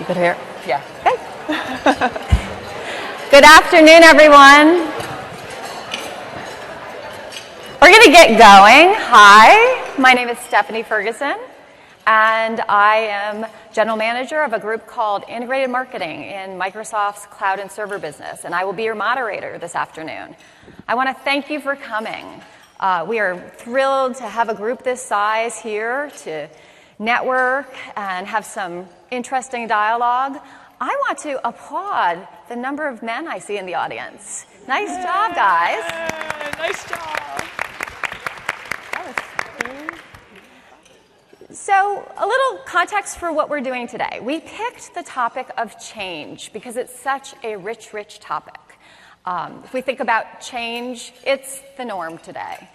keep it here? Yeah. Okay. Good afternoon, everyone. We're going to get going. Hi, my name is Stephanie Ferguson, and I am General Manager of a group called Integrated Marketing in Microsoft's Cloud and Server business, and I will be your moderator this afternoon. I want to thank you for coming. We are thrilled to have a group this size here to network and have some interesting dialogue. I want to applaud the number of men I see in the audience. Nice job, guys. Nice job. So, a little context for what we're doing today. We picked the topic of change because it's such a rich, rich topic. If we think about change, it's the norm today.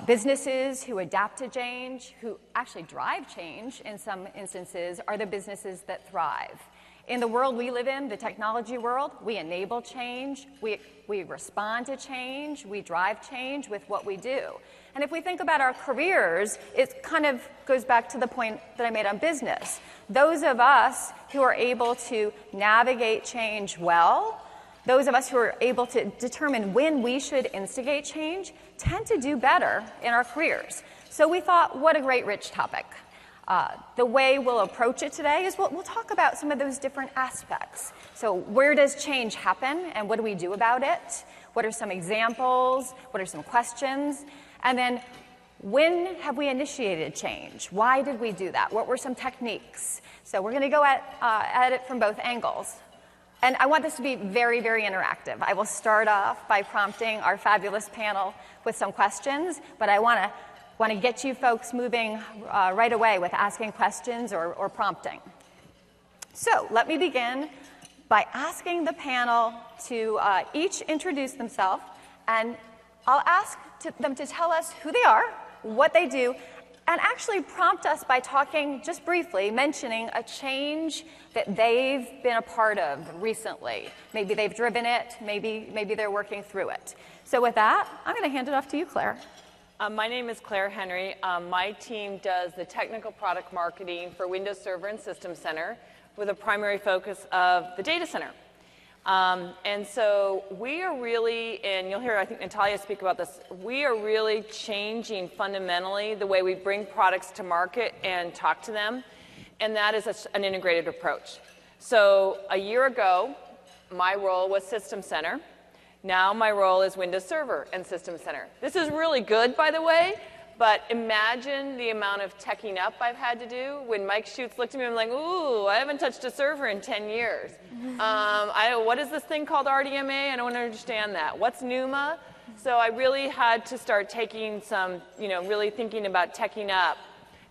Businesses who adapt to change, who actually drive change in some instances, are the businesses that thrive. In the world we live in, the technology world, we enable change, we respond to change, we drive change with what we do. And if we think about our careers, it kind of goes back to the point that I made on business. Those of us who are able to navigate change well, those of us who are able to determine when we should instigate change, tend to do better in our careers. So we thought, what a great rich topic. The way we'll approach it today is we'll talk about some of those different aspects. So where does change happen and what do we do about it? What are some examples? What are some questions? And then when have we initiated change? Why did we do that? What were some techniques? So we're going to go at it from both angles. And I want this to be very, very interactive. I will start off by prompting our fabulous panel with some questions, but I want to get you folks moving right away with asking questions or prompting. So let me begin by asking the panel to each introduce themselves, and I'll ask them to tell us who they are, what they do, and actually prompt us by talking just briefly, mentioning a change that they've been a part of recently. Maybe they've driven it, maybe they're working through it. So with that, I'm going to hand it off to you, Claire. My name is Claire Henry. My team does the technical product marketing for Windows Server and System Center with a primary focus of the data center. And so we are really, and you'll hear, I think, Natalia speak about this, we are really changing fundamentally the way we bring products to market and talk to them, and that is an integrated approach. So a year ago, my role was System Center. Now my role is Windows Server and System Center. This is really good, by the way, but imagine the amount of teching up I've had to do. When Mike Schutz looked at me, I'm like, ooh, I haven't touched a server in 10 years. What is this thing called RDMA? I don't understand that. What's NUMA? So I really had to start taking some, really thinking about teching up.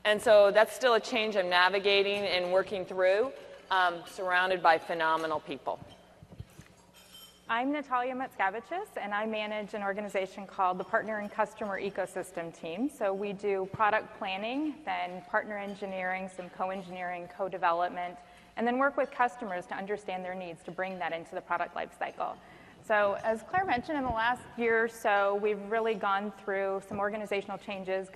And so that's still a change I'm navigating and working through, surrounded by phenomenal people. I'm Natalia Metskavicius, and I manage an organization called the Partner and Customer Ecosystem Team. So we do product planning, then partner engineering, some co-engineering, co-development, and then work with customers to understand their needs to bring that into the product lifecycle. So as Claire mentioned, in the last year or so, we've really gone through some organizational changes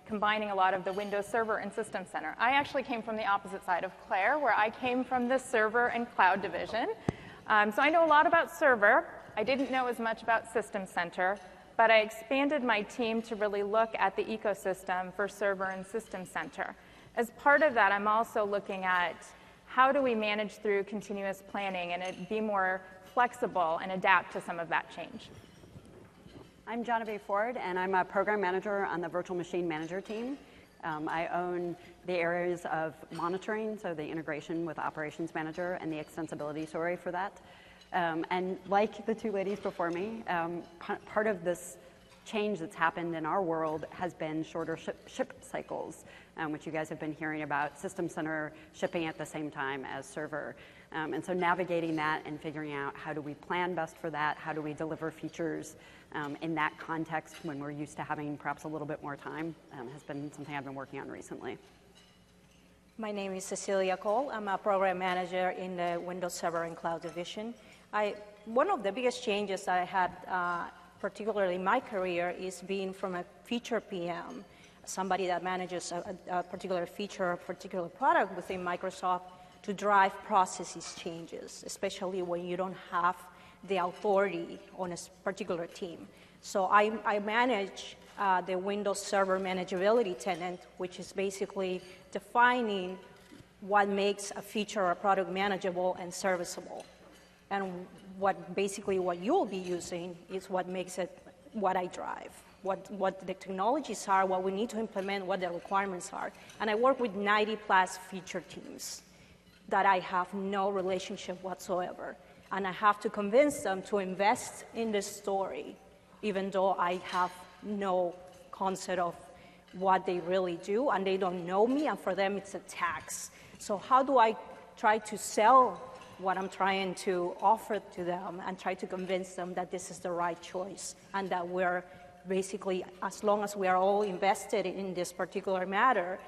combining a lot of the Windows Server and System Center. I actually came from the opposite side of Claire, where I came from the server and cloud division. So I know a lot about server. I didn't know as much about System Center, but I expanded my team to really look at the ecosystem for server and System Center. As part of that, I'm also looking at how do we manage through continuous planning and be more flexible and adapt to some of that change. I'm Genevieve Ford, and I'm a program manager on the Virtual Machine Manager team. I own the areas of monitoring, so the integration with Operations Manager and the extensibility story for that. And like the two ladies before me, part of this change that's happened in our world has been shorter ship cycles, which you guys have been hearing about, System Center shipping at the same time as server. And so navigating that and figuring out how do we plan best for that, how do we deliver features in that context when we're used to having perhaps a little bit more time has been something I've been working on recently. My name is Cecilia Cole. I'm a program manager in the Windows Server and Cloud division. One of the biggest changes I had, particularly in my career, is being from a feature PM, somebody that manages a particular feature, a particular product within Microsoft, to drive processes changes, especially when you don't have the authority on a particular team. So I manage the Windows Server Manageability tenant, which is basically defining what makes a feature or a product manageable and serviceable. And what you'll be using is what makes it what I drive, what the technologies are, what we need to implement, what the requirements are. And I work with 90+ feature teams that I have no relationship whatsoever. And I have to convince them to invest in this story, even though I have no concept of what they really do, and they don't know me, and for them it's a tax. So how do I try to sell what I'm trying to offer to them and try to convince them that this is the right choice, and that we're basically, as long as we are all invested in this particular matter,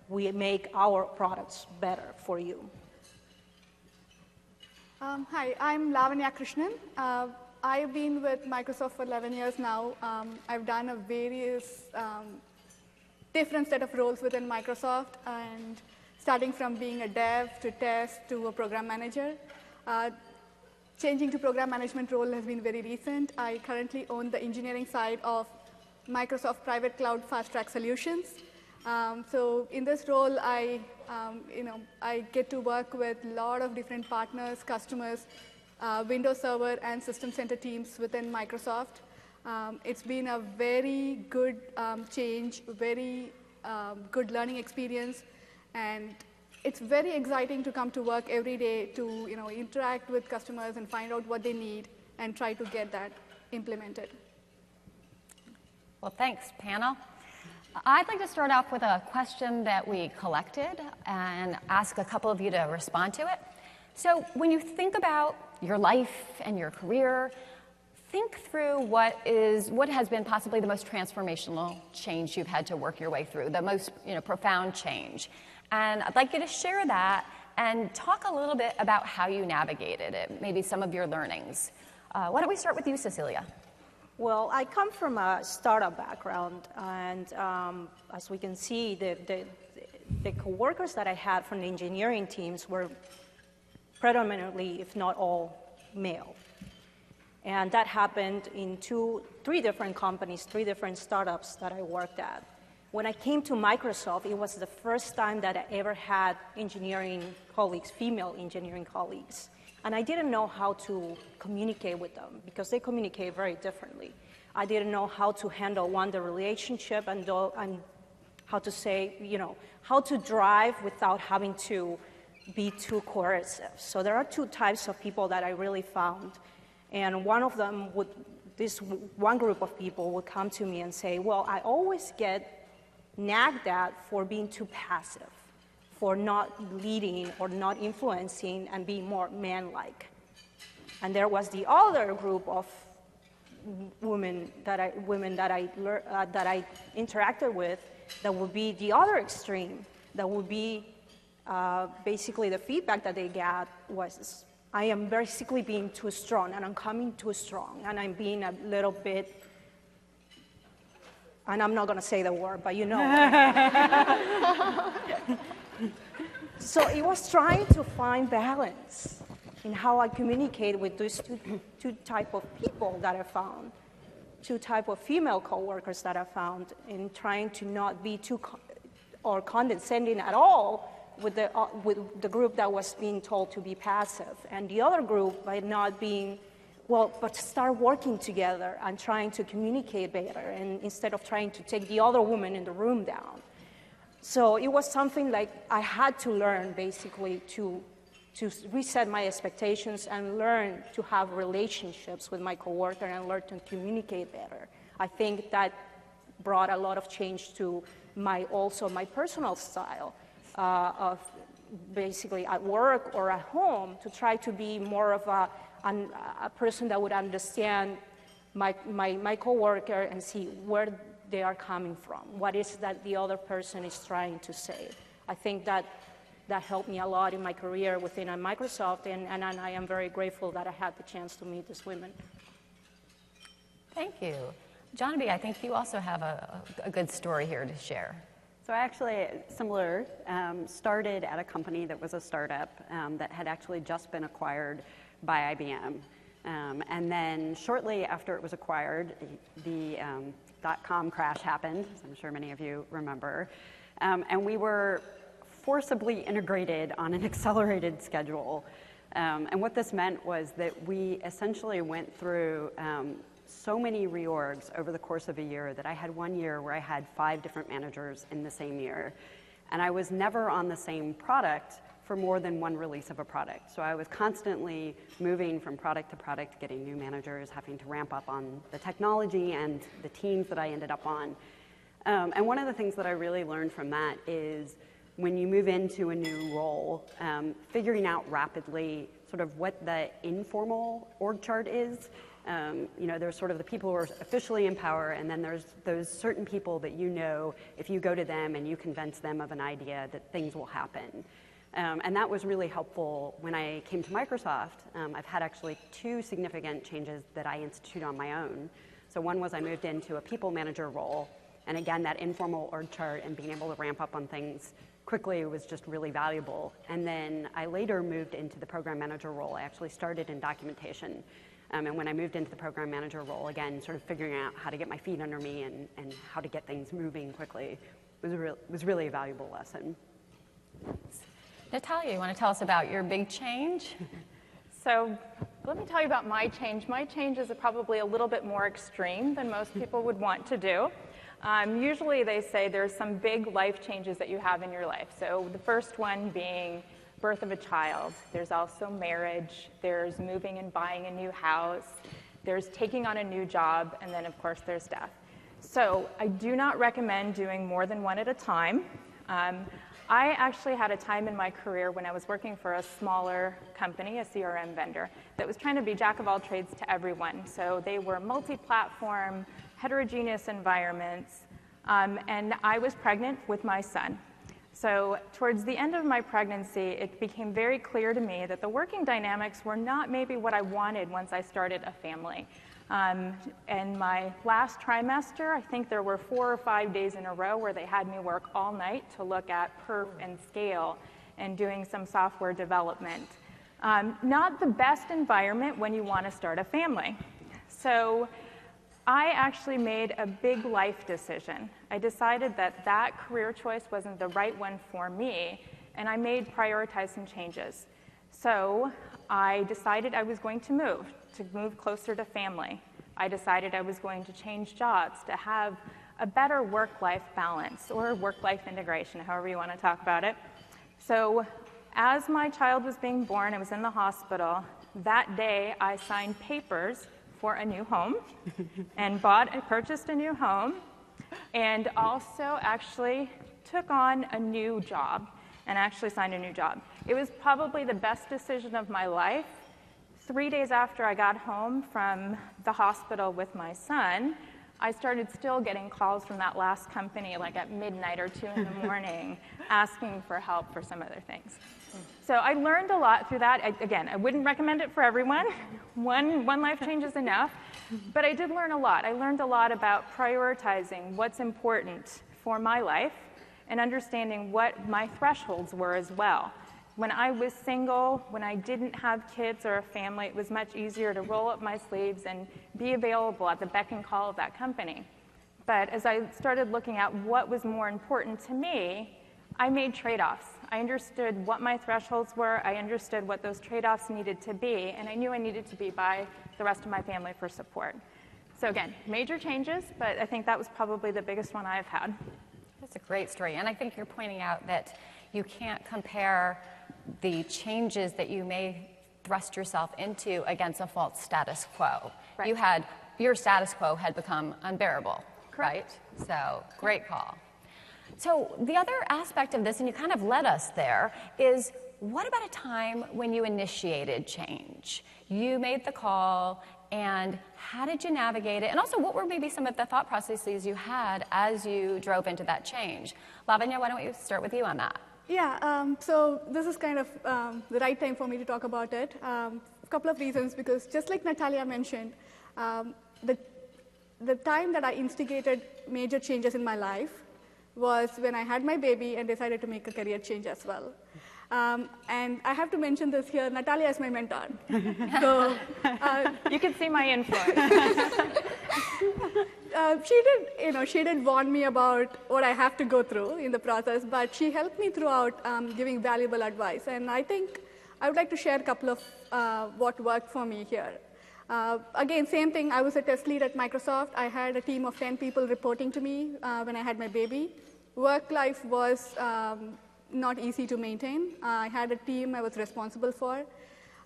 we make our products better for you. Hi, I'm Lavanya Krishnan. I've been with Microsoft for 11 years now. I've done a various different set of roles within Microsoft, and starting from being a dev to test to a program manager. Changing to program management role has been very recent. I currently own the engineering side of Microsoft Private Cloud Fast Track Solutions. So in this role, I get to work with a lot of different partners, customers, Windows Server and System Center teams within Microsoft. It's been a very good change, very good learning experience, and it's very exciting to come to work every day to interact with customers and find out what they need and try to get that implemented. Well, thanks, panel. I'd like to start off with a question that we collected and ask a couple of you to respond to it. So when you think about your life and your career, think through what has been possibly the most transformational change you've had to work your way through, the most profound change. And I'd like you to share that and talk a little bit about how you navigated it, maybe some of your learnings. Why don't we start with you, Cecilia? Well, I come from a startup background, and as we can see, the coworkers that I had from the engineering teams were predominantly, if not all, male. And that happened in three different companies, 3 different startups that I worked at. When I came to Microsoft, it was the first time that I ever had engineering colleagues, female engineering colleagues. And I didn't know how to communicate with them because they communicate very differently. I didn't know how to handle the relationship and how to say, how to drive without having to be too coercive. So there are 2 types of people that I really found. And one of them this one group of people would come to me and say, well, I always get nagged at for being too passive, for not leading or not influencing and being more man-like. And there was the other group of women that I interacted with that would be the other extreme. That would be basically the feedback that they got was, I am basically being too strong, and I'm coming too strong, and I'm being a little bit, and I'm not going to say the word, but you know. So it was trying to find balance in how I communicate with these two type of people that I found, 2 type of female coworkers that I found, in trying to not be too or condescending at all with the group that was being told to be passive, and the other group by not being, but start working together and trying to communicate better, and instead of trying to take the other woman in the room down. So it was something like I had to learn basically to reset my expectations and learn to have relationships with my coworker and learn to communicate better. I think that brought a lot of change to my personal style of basically at work or at home, to try to be more of a person that would understand my coworker and see where they are coming from, what is that the other person is trying to say. I think that helped me a lot in my career within Microsoft, and I am very grateful that I had the chance to meet these women. Thank you. Johnny, I think you also have a good story here to share. So I actually, similar, started at a company that was a startup that had actually just been acquired by IBM. And then shortly after it was acquired, the .com crash happened, as I'm sure many of you remember. And we were forcibly integrated on an accelerated schedule. And what this meant was that we essentially went through so many reorgs over the course of a year that I had one year where I had 5 different managers in the same year. And I was never on the same product for more than one release of a product. So I was constantly moving from product to product, getting new managers, having to ramp up on the technology and the teams that I ended up on. And one of the things that I really learned from that is when you move into a new role, figuring out rapidly sort of what the informal org chart is. You know, there's sort of the people who are officially in power, and then there's those certain people that you know, if you go to them and you convince them of an idea, that things will happen. And that was really helpful when I came to Microsoft. I've had actually 2 significant changes that I instituted on my own. So one was I moved into a people manager role, and again, that informal org chart and being able to ramp up on things quickly was just really valuable. And then I later moved into the program manager role. I actually started in documentation. And when I moved into the program manager role, again, sort of figuring out how to get my feet under me and how to get things moving quickly was really a valuable lesson. Natalia, you want to tell us about your big change? So let me tell you about my change. My change is probably a little bit more extreme than most people would want to do. Usually they say there's some big life changes that you have in your life. So the first one being birth of a child. There's also marriage. There's moving and buying a new house. There's taking on a new job. And then, of course, there's death. So I do not recommend doing more than one at a time. I actually had a time in my career when I was working for a smaller company, a CRM vendor, that was trying to be jack of all trades to everyone. So they were multi-platform, heterogeneous environments, and I was pregnant with my son. So towards the end of my pregnancy, it became very clear to me that the working dynamics were not maybe what I wanted once I started a family. And my last trimester, I think there were 4 or 5 days in a row where they had me work all night to look at perf and scale and doing some software development. Not the best environment when you want to start a family. So I actually made a big life decision. I decided that that career choice wasn't the right one for me, and I made prioritize some changes. So I decided I was going to move closer to family. I decided I was going to change jobs to have a better work-life balance or work-life integration, however you want to talk about it. So as my child was being born, I was in the hospital. That day, I signed papers for a new home and purchased a new home, and also actually took on a new job and actually signed a new job. It was probably the best decision of my life. 3 days after I got home from the hospital with my son, I started still getting calls from that last company like at midnight or 2 in the morning asking for help for some other things. So I learned a lot through that. Again, I wouldn't recommend it for everyone. One life change is enough. But I did learn a lot. I learned a lot about prioritizing what's important for my life and understanding what my thresholds were as well. When I was single, when I didn't have kids or a family, it was much easier to roll up my sleeves and be available at the beck and call of that company. But as I started looking at what was more important to me, I made trade-offs. I understood what my thresholds were, I understood what those trade-offs needed to be, and I knew I needed to be by the rest of my family for support. So again, major changes, but I think that was probably the biggest one I've had. That's a great story, and I think you're pointing out that you can't compare the changes that you may thrust yourself into against a false status quo. Right. Your status quo had become unbearable, correct? Right? So, great call. So the other aspect of this, and you kind of led us there, is what about a time when you initiated change? You made the call, and how did you navigate it? And also, what were maybe some of the thought processes you had as you drove into that change? Lavanya, why don't we start with you on that? Yeah, so this is kind of the right time for me to talk about it. A couple of reasons, because just like Natalia mentioned, the time that I instigated major changes in my life, was when I had my baby and decided to make a career change as well. And I have to mention this here, Natalia is my mentor. So, You can see my influence. she did warn me about what I have to go through in the process, but she helped me throughout giving valuable advice. And I think I would like to share a couple of what worked for me here. Again, same thing, I was a test lead at Microsoft. I had a team of 10 people reporting to me when I had my baby. Work life was not easy to maintain. I had a team I was responsible for.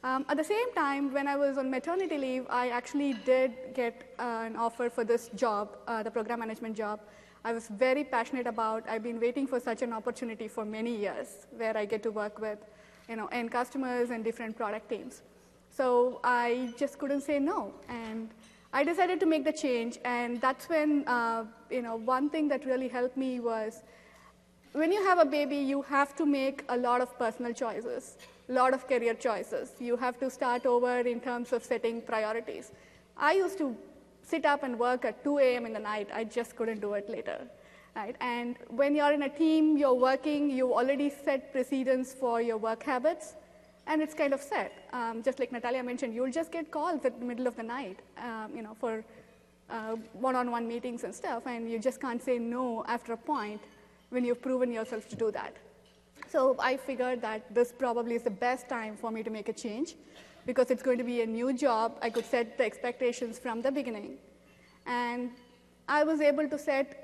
At the same time, when I was on maternity leave, I actually did get an offer for this job, the program management job. I was very passionate about. I've been waiting for such an opportunity for many years, where I get to work with, end customers and different product teams. So I just couldn't say no, and I decided to make the change. And that's when, one thing that really helped me was, when you have a baby, you have to make a lot of personal choices, a lot of career choices. You have to start over in terms of setting priorities. I used to sit up and work at 2 a.m. in the night. I just couldn't do it later. Right? And when you're in a team, you're working, you already set precedents for your work habits, and it's kind of set. Just like Natalia mentioned, you'll just get calls at the middle of the night, for one-on-one meetings and stuff, and you just can't say no after a point when you've proven yourself to do that. So I figured that this probably is the best time for me to make a change, because it's going to be a new job. I could set the expectations from the beginning. And I was able to set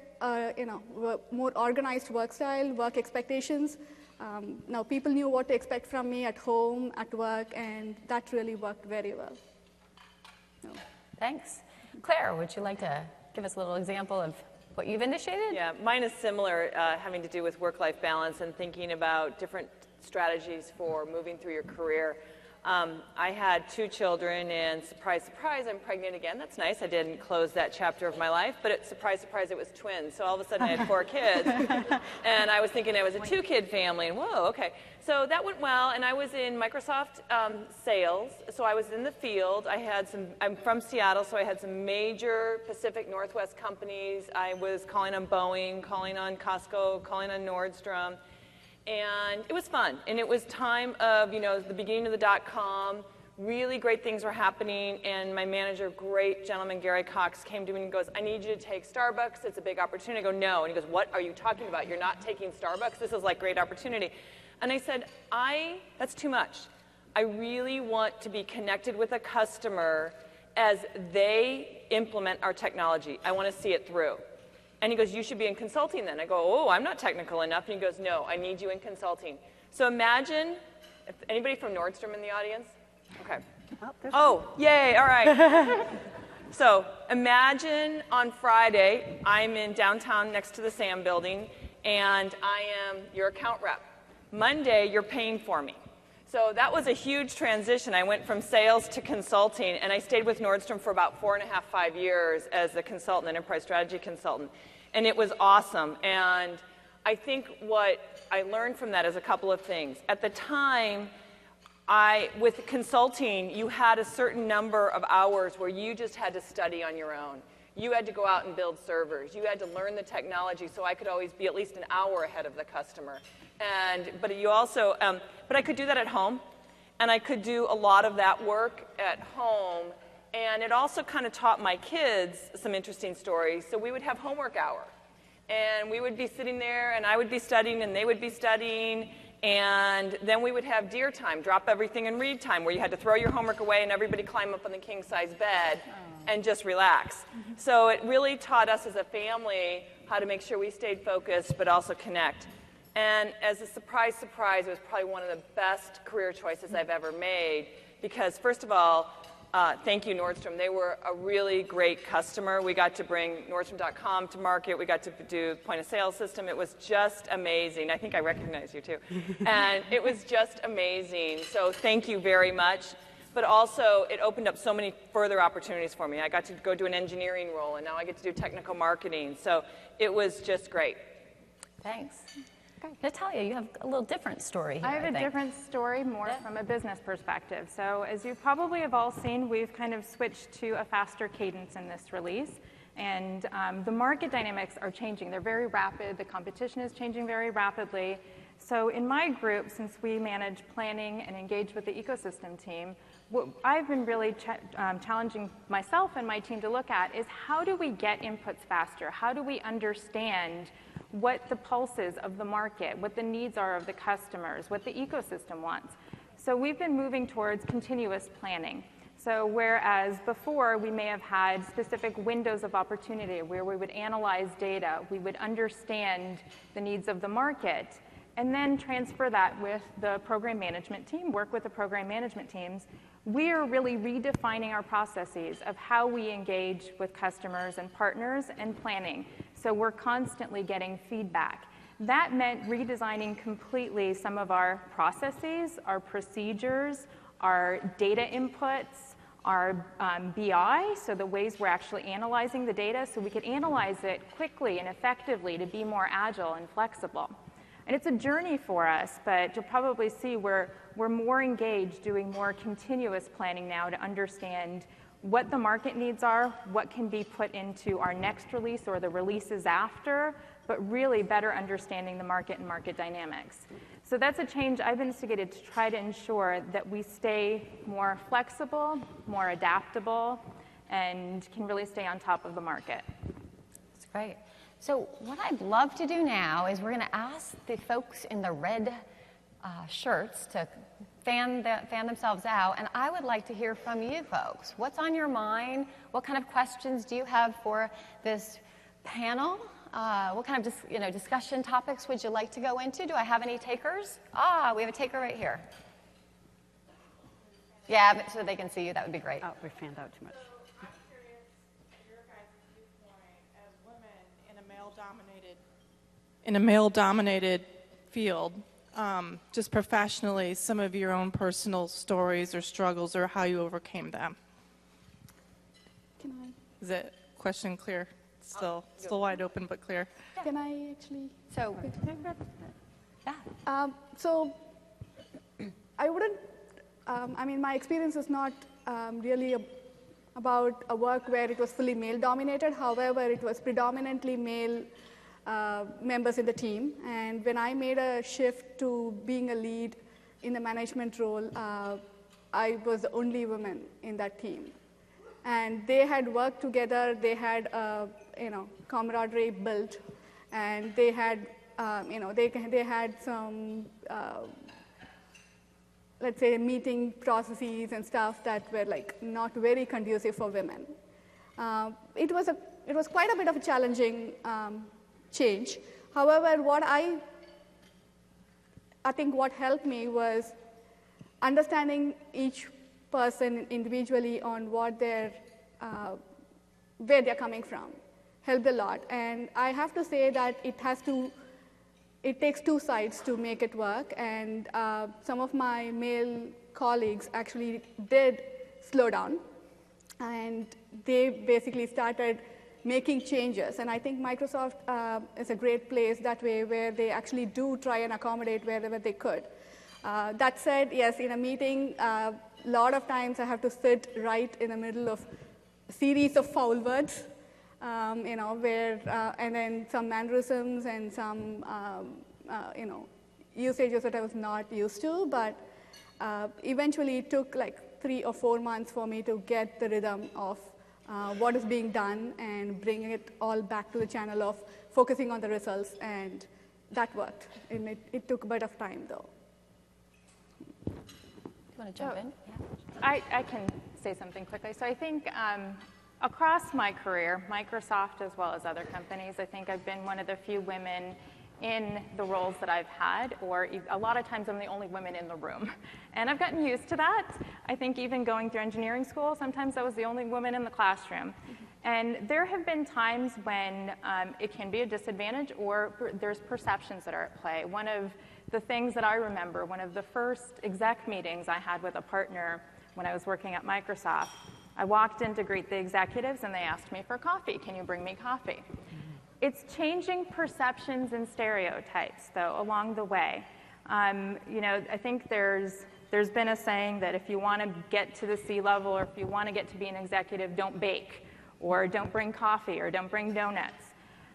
more organized work style, work expectations. Now people knew what to expect from me at home, at work, and that really worked very well. Thanks. Claire, would you like to give us a little example of what you've initiated? Yeah, mine is similar, having to do with work-life balance and thinking about different strategies for moving through your career. I had 2 children, and surprise, surprise, I'm pregnant again. That's nice. I didn't close that chapter of my life, but surprise, surprise, it was twins. So all of a sudden I had 4 kids, and I was thinking I was a 2-kid family, and whoa, okay. So that went well, and I was in Microsoft sales, so I was in the field. I'm from Seattle, so I had some major Pacific Northwest companies. I was calling on Boeing, calling on Costco, calling on Nordstrom. And it was fun, and it was time of, the beginning of the .com. Really great things were happening, and my manager, great gentleman, Gary Cox, came to me and goes, I need you to take Starbucks. It's a big opportunity. I go, no. And he goes, what are you talking about? You're not taking Starbucks? This is like great opportunity. And I said, that's too much. I really want to be connected with a customer as they implement our technology. I want to see it through. And he goes, you should be in consulting then. I go, oh, I'm not technical enough. And he goes, no, I need you in consulting. So imagine, if anybody from Nordstrom in the audience? Okay. Oh, yay, all right. So imagine on Friday, I'm in downtown next to the Sam building, and I am your account rep. Monday, you're paying for me. So that was a huge transition. I went from sales to consulting, and I stayed with Nordstrom for about 4.5, 5 years as a consultant, enterprise strategy consultant. And it was awesome. And I think what I learned from that is a couple of things. At the time, with consulting, you had a certain number of hours where you just had to study on your own. You had to go out and build servers. You had to learn the technology, so I could always be at least an hour ahead of the customer. But I could do that at home, and I could do a lot of that work at home. And it also kind of taught my kids some interesting stories. So we would have homework hour, and we would be sitting there, and I would be studying, and they would be studying. And then we would have deer time, drop everything and read time, where you had to throw your homework away and everybody climb up on the king-size bed and just relax. So it really taught us as a family how to make sure we stayed focused but also connect. And as a surprise, surprise, it was probably one of the best career choices I've ever made, because first of all, thank you, Nordstrom. They were a really great customer. We got to bring Nordstrom.com to market. We got to do point-of-sale system. It was just amazing. I think I recognize you, too. And it was just amazing. So thank you very much. But also, it opened up so many further opportunities for me. I got to go do an engineering role, and now I get to do technical marketing. So it was just great. Thanks. Natalia, you have a little different story here, I have a different story, more from a business perspective. So as you probably have all seen, we've kind of switched to a faster cadence in this release. And the market dynamics are changing. They're very rapid. The competition is changing very rapidly. So in my group, since we manage planning and engage with the ecosystem team, what I've been really challenging myself and my team to look at is how do we get inputs faster? How do we understand what the pulse is of the market, what the needs are of the customers, what the ecosystem wants? So we've been moving towards continuous planning. So whereas before we may have had specific windows of opportunity where we would analyze data, we would understand the needs of the market, and then transfer that with the program management team, work with the program management teams, we are really redefining our processes of how we engage with customers and partners and planning. So we're constantly getting feedback. That meant redesigning completely some of our processes, our procedures, our data inputs, our BI, so the ways we're actually analyzing the data so we could analyze it quickly and effectively to be more agile and flexible. And it's a journey for us, but you'll probably see we're more engaged doing more continuous planning now to understand what the market needs are, what can be put into our next release or the releases after, but really better understanding the market and market dynamics. So that's a change I've instigated to try to ensure that we stay more flexible, more adaptable, and can really stay on top of the market. That's great. So what I'd love to do now is we're going to ask the folks in the red shirts to fan themselves out, and I would like to hear from you folks. What's on your mind? What kind of questions do you have for this panel? What kind of discussion topics would you like to go into? Do I have any takers? We have a taker right here. Yeah, but so they can see you. That would be great. Oh, we fanned out too much. I'm curious your guys' viewpoint as women in a male-dominated field, just professionally, some of your own personal stories or struggles or how you overcame them. Can I? Is that question clear? Still wide open, but clear. Can I actually? So, So I wouldn't, my experience is not really about a work where it was fully male dominated. However, it was predominantly male members in the team. And when I made a shift to being a lead in the management role, I was the only woman in that team. And they had worked together, they had camaraderie built, and they had they had some let's say meeting processes and stuff that were like not very conducive for women. It was quite a bit of a challenging change. However, what I think what helped me was understanding each person individually on what where they're coming from helped a lot. And I have to say that it takes two sides to make it work. And some of my male colleagues actually did slow down, and they basically started making changes. And I think Microsoft is a great place that way, where they actually do try and accommodate wherever they could. That said, yes, in a meeting, a lot of times I have to sit right in the middle of a series of foul words, and then some mannerisms and some, usages that I was not used to. But eventually it took like 3 or 4 months for me to get the rhythm of what is being done and bringing it all back to the channel of focusing on the results, and that worked. And it took a bit of time, though. You want to jump in? Yeah. I can say something quickly. So I think across my career, Microsoft as well as other companies, I think I've been one of the few women in the roles that I've had, or a lot of times I'm the only woman in the room. And I've gotten used to that. I think even going through engineering school, sometimes I was the only woman in the classroom. And there have been times when it can be a disadvantage, or there's perceptions that are at play. One of the things that I remember, one of the first exec meetings I had with a partner when I was working at Microsoft, I walked in to greet the executives and they asked me for coffee. Can you bring me coffee? It's changing perceptions and stereotypes, though, along the way. I think there's been a saying that if you want to get to the C-level or if you want to get to be an executive, don't bake. or don't bring coffee, or don't bring donuts.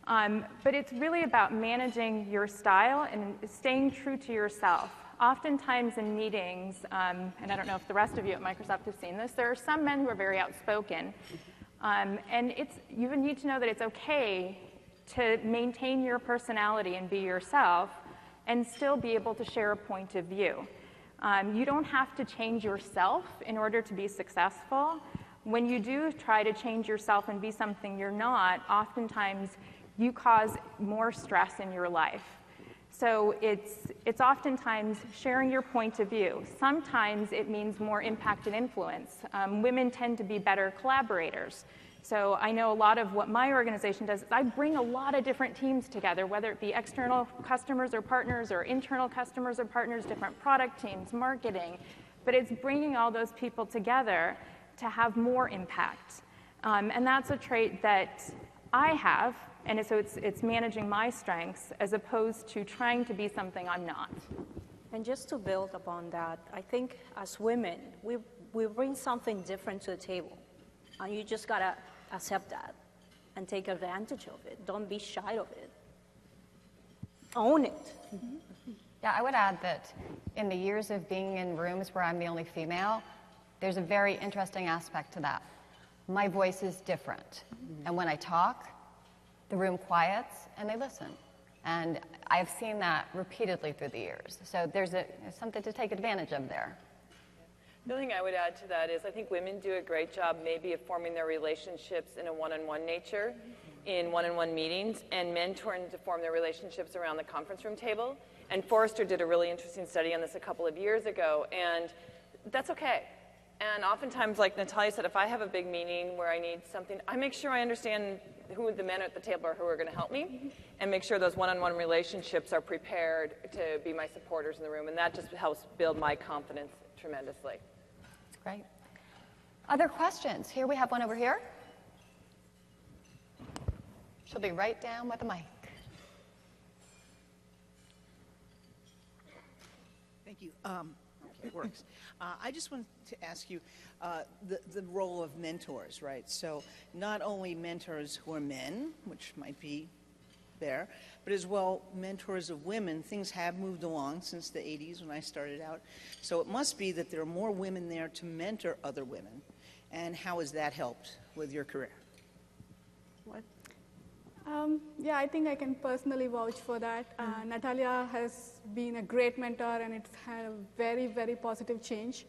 But it's really about managing your style and staying true to yourself. Oftentimes in meetings, and I don't know if the rest of you at Microsoft have seen this, there are some men who are very outspoken. And you need to know that it's okay to maintain your personality and be yourself and still be able to share a point of view. You don't have to change yourself in order to be successful. When you do try to change yourself and be something you're not, oftentimes you cause more stress in your life. So it's oftentimes sharing your point of view. Sometimes it means more impact and influence. Women tend to be better collaborators. So I know a lot of what my organization does is I bring a lot of different teams together, whether it be external customers or partners or internal customers or partners, different product teams, marketing. But it's bringing all those people together to have more impact. And that's a trait that I have. And so it's managing my strengths as opposed to trying to be something I'm not. And just to build upon that, I think as women, we bring something different to the table. And you just got to accept that and take advantage of it. Don't be shy of it. Own it. Yeah, I would add that in the years of being in rooms where I'm the only female, there's a very interesting aspect to that. My voice is different. And when I talk, the room quiets and they listen. And I've seen that repeatedly through the years. So there's something to take advantage of there. The only thing I would add to that is I think women do a great job maybe of forming their relationships in a one-on-one nature in one-on-one meetings, and men tend to form their relationships around the conference room table. And Forrester did a really interesting study on this a couple of years ago, and that's okay. And oftentimes, like Natalia said, if I have a big meeting where I need something, I make sure I understand who the men at the table are who are going to help me, and make sure those one-on-one relationships are prepared to be my supporters in the room, and that just helps build my confidence tremendously. That's great. Other questions? Here we have one over here. She'll be right down with the mic. Thank you. It works. I just wanted to ask you the role of mentors, right? So not only mentors who are men, which might be there, but as well mentors of women. Things have moved along since the 80s when I started out. So it must be that there are more women there to mentor other women. And how has that helped with your career? What? Yeah, I think I can personally vouch for that. Natalia has been a great mentor, and it's had a very, very positive change.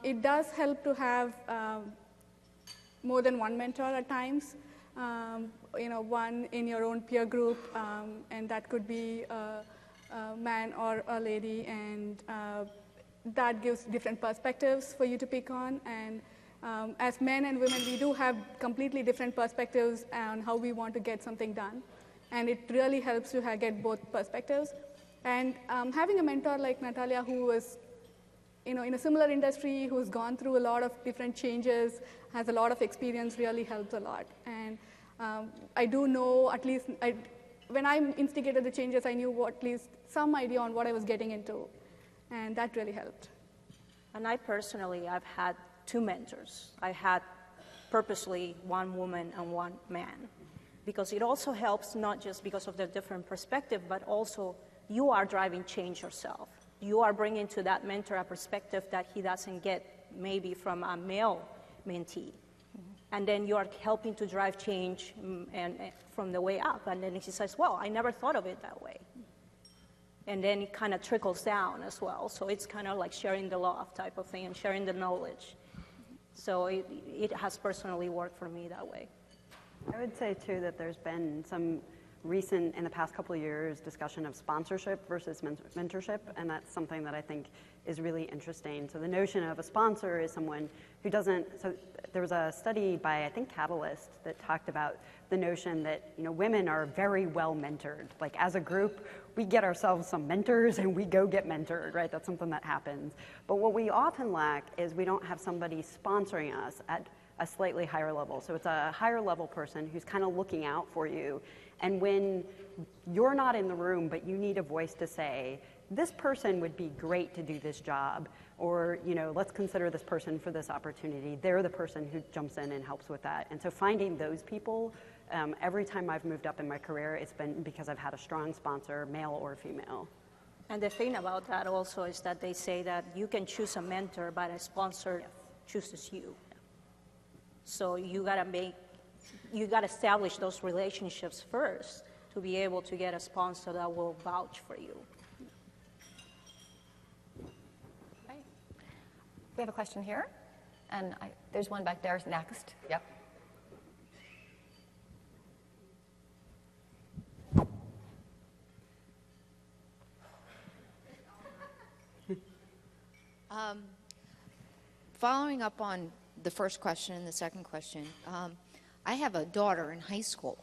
It does help to have more than one mentor at times. One in your own peer group, and that could be a man or a lady, and that gives different perspectives for you to pick on. And as men and women, we do have completely different perspectives on how we want to get something done. And it really helps to get both perspectives. And having a mentor like Natalia, who is in a similar industry, who's gone through a lot of different changes, has a lot of experience, really helps a lot. And I do know, at least, when I instigated the changes, I knew at least some idea on what I was getting into. And that really helped. And I personally, I've had 2 mentors. I had purposely one woman and one man, because it also helps not just because of their different perspective, but also you are driving change yourself. You are bringing to that mentor a perspective that he doesn't get maybe from a male mentee. And then you are helping to drive change and from the way up. And then he says, well, I never thought of it that way. And then it kind of trickles down as well. So it's kind of like sharing the love type of thing and sharing the knowledge. So it has personally worked for me that way. I would say, too, that there's been some recent, in the past couple of years, discussion of sponsorship versus mentorship, and that's something that I think is really interesting. So the notion of a sponsor is someone who doesn't, so there was a study by, I think, Catalyst that talked about the notion that, women are very well mentored. Like, as a group, we get ourselves some mentors and we go get mentored, right? That's something that happens. But what we often lack is we don't have somebody sponsoring us at a slightly higher level. So it's a higher level person who's kind of looking out for you. And when you're not in the room, but you need a voice to say, this person would be great to do this job, Or, let's consider this person for this opportunity. They're the person who jumps in and helps with that. And so finding those people, every time I've moved up in my career, it's been because I've had a strong sponsor, male or female. And the thing about that also is that they say that you can choose a mentor, but a sponsor chooses you. So you gotta establish those relationships first to be able to get a sponsor that will vouch for you. We have a question here, and there's one back there next. Yep. Following up on the first question and the second question, I have a daughter in high school,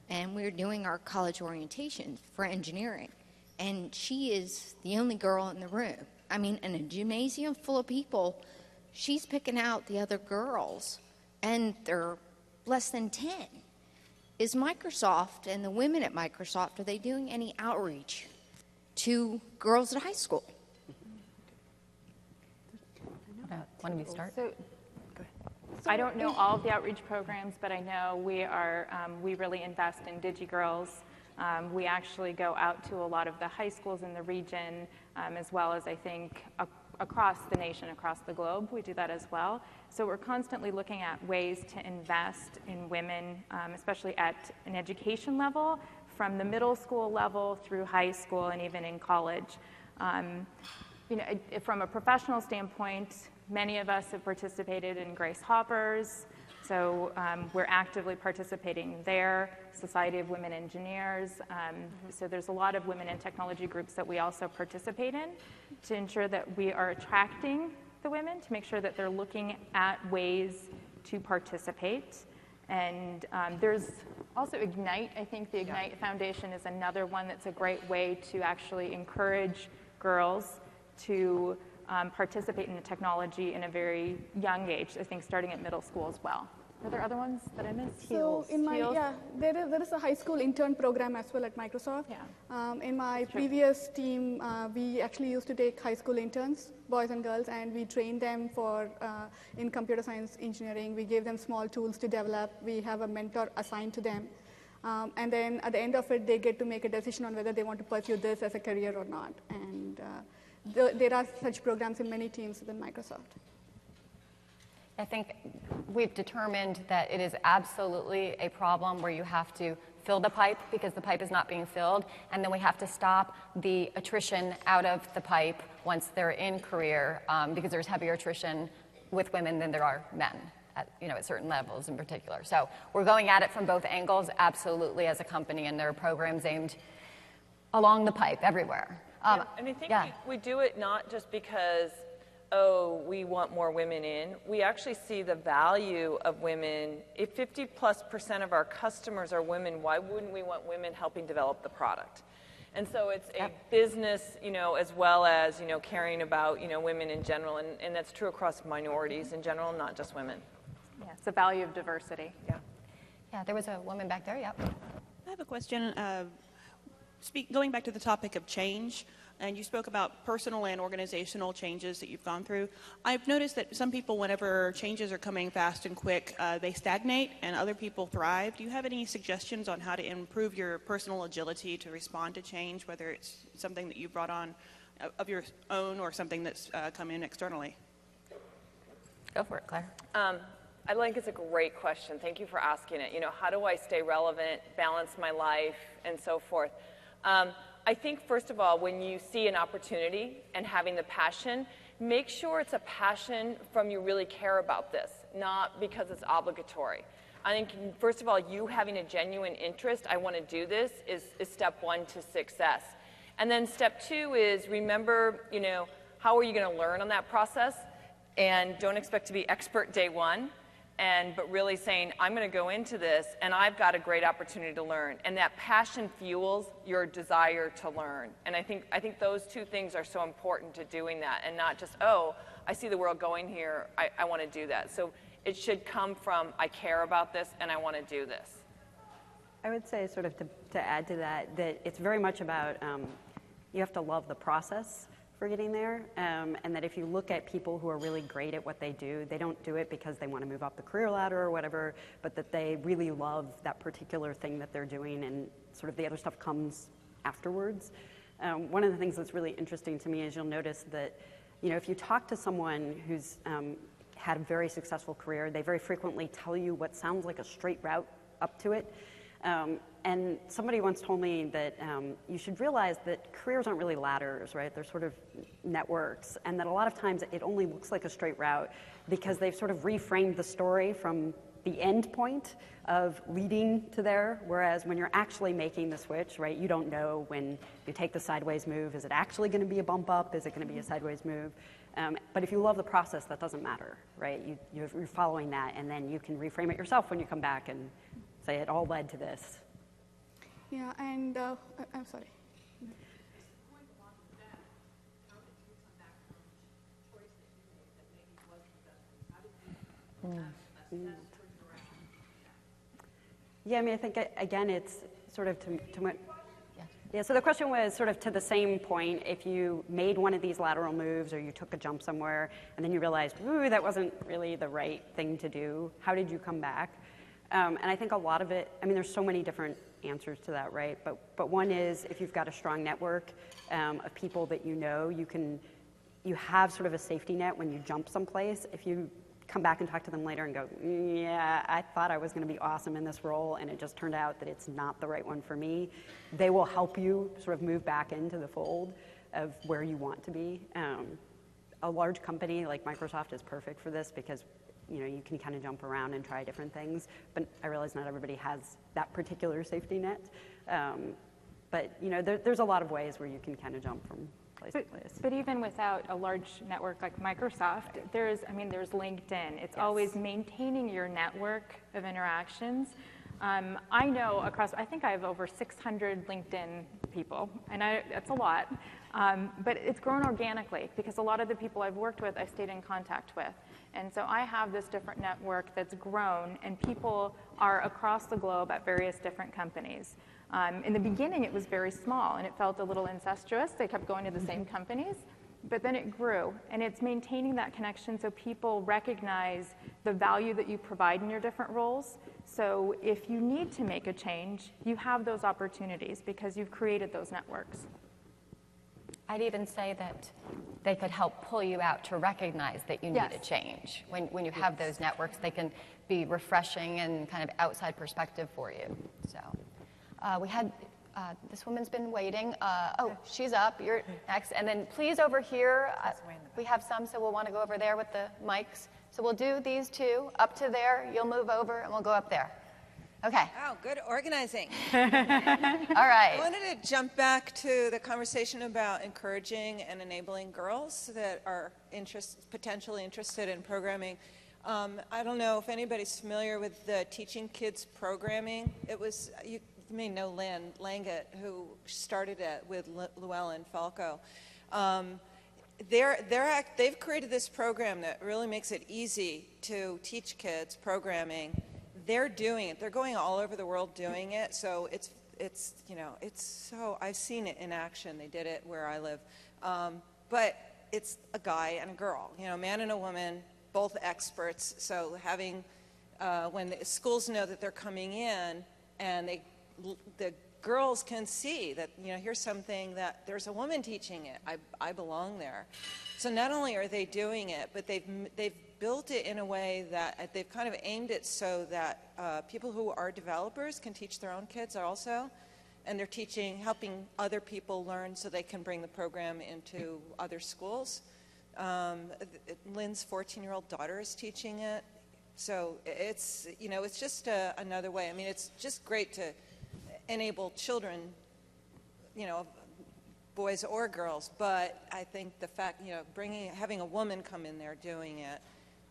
and we're doing our college orientation for engineering, and she is the only girl in the room. I mean, in a gymnasium full of people, she's picking out the other girls, and they're less than 10. Is Microsoft and the women at Microsoft, are they doing any outreach to girls at high school? Why don't you start? So, I don't know all of the outreach programs, but I know we really invest in DigiGirls. We actually go out to a lot of the high schools in the region, as well as I think across the nation, across the globe, we do that as well. So we're constantly looking at ways to invest in women, especially at an education level, from the middle school level through high school and even in college. From a professional standpoint, many of us have participated in Grace Hoppers, so we're actively participating there, Society of Women Engineers. So there's a lot of women in technology groups that we also participate in to ensure that we are attracting the women, to make sure that they're looking at ways to participate. And there's also Ignite. I think the Ignite Foundation is another one that's a great way to actually encourage girls to participate in the technology in a very young age, I think starting at middle school as well. Are there other ones that I missed? So there is a high school intern program as well at Microsoft. Yeah. In my previous team, we actually used to take high school interns, boys and girls, and we trained them in computer science engineering. We gave them small tools to develop. We have a mentor assigned to them. And then at the end of it, they get to make a decision on whether they want to pursue this as a career or not. And there are such programs in many teams within Microsoft. I think we've determined that it is absolutely a problem where you have to fill the pipe because the pipe is not being filled, and then we have to stop the attrition out of the pipe once they're in career because there's heavier attrition with women than there are men at certain levels in particular. So we're going at it from both angles, absolutely, as a company, and there are programs aimed along the pipe everywhere. And I think we do it not just because, we want more women in. We actually see the value of women. If 50+% of our customers are women, why wouldn't we want women helping develop the product? And so it's a business, as well as, caring about, women in general. And that's true across minorities in general, not just women. Yeah, it's the value of diversity. Yeah, there was a woman back there, I have a question. Going back to the topic of change, and you spoke about personal and organizational changes that you've gone through. I've noticed that some people, whenever changes are coming fast and quick, they stagnate, and other people thrive. Do you have any suggestions on how to improve your personal agility to respond to change, whether it's something that you brought on of your own or something that's come in externally? Go for it, Claire. I think it's a great question. Thank you for asking it. How do I stay relevant, balance my life, and so forth? I think, first of all, when you see an opportunity and having the passion, make sure it's a passion from you really care about this, not because it's obligatory. I think, first of all, you having a genuine interest, I want to do this, is step one to success. And then step two is remember, how are you going to learn on that process? And don't expect to be expert day one. But really saying, I'm going to go into this, and I've got a great opportunity to learn. And that passion fuels your desire to learn. And I think those two things are so important to doing that, and not just, I see the world going here, I want to do that. So it should come from, I care about this, and I want to do this. I would say, sort of to add to that it's very much about you have to love the process for getting there, and that if you look at people who are really great at what they do, they don't do it because they want to move up the career ladder or whatever, but that they really love that particular thing that they're doing, and sort of the other stuff comes afterwards. One of the things that's really interesting to me is you'll notice that, you know, if you talk to someone who's had a very successful career, they very frequently tell you what sounds like a straight route up to it. And somebody once told me that you should realize that careers aren't really ladders, right? They're sort of networks, and that a lot of times it only looks like a straight route because they've sort of reframed the story from the end point of leading to there, whereas when you're actually making the switch, right, you don't know when you take the sideways move, is it actually going to be a bump up? Is it going to be a sideways move? But if you love the process, that doesn't matter, right? You're following that, and then you can reframe it yourself when you come back and say it all led to this. Yeah, and I'm sorry. Yeah, I mean, I think, again, it's sort of to what... Yeah, so the question was sort of to the same point. If you made one of these lateral moves or you took a jump somewhere and then you realized, ooh, that wasn't really the right thing to do, how did you come back? And I think a lot of it, I mean, there's so many different answers to that, right? But one is if you've got a strong network of people that you know, you have sort of a safety net when you jump someplace. If you come back and talk to them later and go, yeah, I thought I was going to be awesome in this role, and it just turned out that it's not the right one for me, they will help you sort of move back into the fold of where you want to be. A large company like Microsoft is perfect for this because, you know, you can kind of jump around and try different things, but I realize not everybody has that particular safety net. But, you know, there's a lot of ways where you can kind of jump from place to place. But even without a large network like Microsoft, there's LinkedIn. It's always maintaining your network of interactions. I know I think I have over 600 LinkedIn people, and that's a lot. But it's grown organically because a lot of the people I've worked with, I've stayed in contact with. And so I have this different network that's grown, and people are across the globe at various different companies. In the beginning, it was very small, and it felt a little incestuous. They kept going to the same companies, but then it grew, and it's maintaining that connection so people recognize the value that you provide in your different roles. So if you need to make a change, you have those opportunities because you've created those networks. I'd even say that they could help pull you out to recognize that you need a change. When you have those networks, they can be refreshing and kind of outside perspective for you. So we had, this woman's been waiting. Oh, she's up, you're next. And then please over here, we have some, so we'll want to go over there with the mics. So we'll do these two, up to there, you'll move over, and we'll go up there. Okay. Wow, good organizing. All right. I wanted to jump back to the conversation about encouraging and enabling girls that are potentially interested in programming. I don't know if anybody's familiar with the Teaching Kids Programming. It was, you may know Lynn Langett, who started it with Llewellyn Falco. They've created this program that really makes it easy to teach kids programming. They're doing it. They're going all over the world doing it. So it's so, I've seen it in action. They did it where I live. But it's a guy and a girl, a man and a woman, both experts. So having, when the schools know that they're coming in and the girls can see that, here's something that there's a woman teaching it. I belong there. So not only are they doing it, but they've built it in a way that they've kind of aimed it so that people who are developers can teach their own kids also. And they're helping other people learn so they can bring the program into other schools. Lynn's 14-year-old daughter is teaching it. So it's just another way. I mean, it's just great to enable children, boys or girls, but I think the fact, having a woman come in there doing it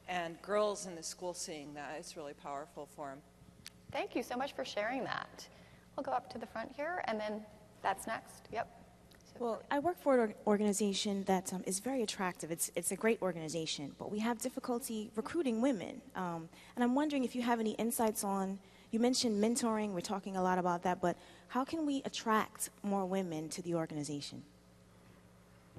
and girls in the school seeing that, it's really powerful for them. Thank you so much for sharing that. We'll go up to the front here, and then that's next. Yep. Well, I work for an organization that is very attractive. It's a great organization, but we have difficulty recruiting women. And I'm wondering if you have any insights on, you mentioned mentoring, we're talking a lot about that, but how can we attract more women to the organization?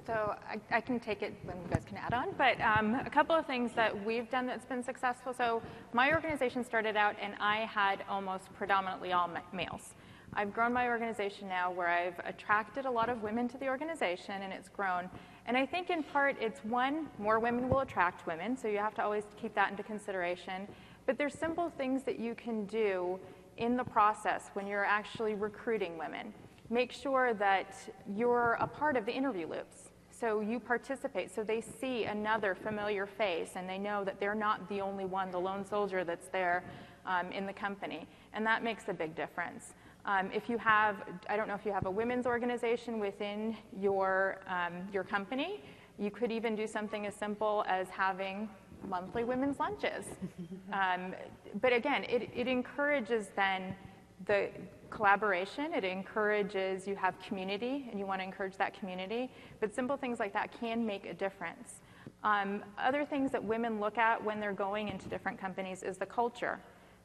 So I can take it when you guys can add on, but a couple of things that we've done that's been successful. So my organization started out and I had almost predominantly all males. I've grown my organization now where I've attracted a lot of women to the organization and it's grown. And I think in part it's one, more women will attract women, so you have to always keep that into consideration. But there's simple things that you can do in the process when you're actually recruiting women. Make sure that you're a part of the interview loops. So you participate, so they see another familiar face and they know that they're not the only one, the lone soldier that's there in the company. And that makes a big difference. If you have, I don't know if you have a women's organization within your company, you could even do something as simple as having monthly women's lunches. But again, it encourages then the collaboration, it encourages, you have community, and you want to encourage that community, but simple things like that can make a difference. Other things that women look at when they're going into different companies is the culture.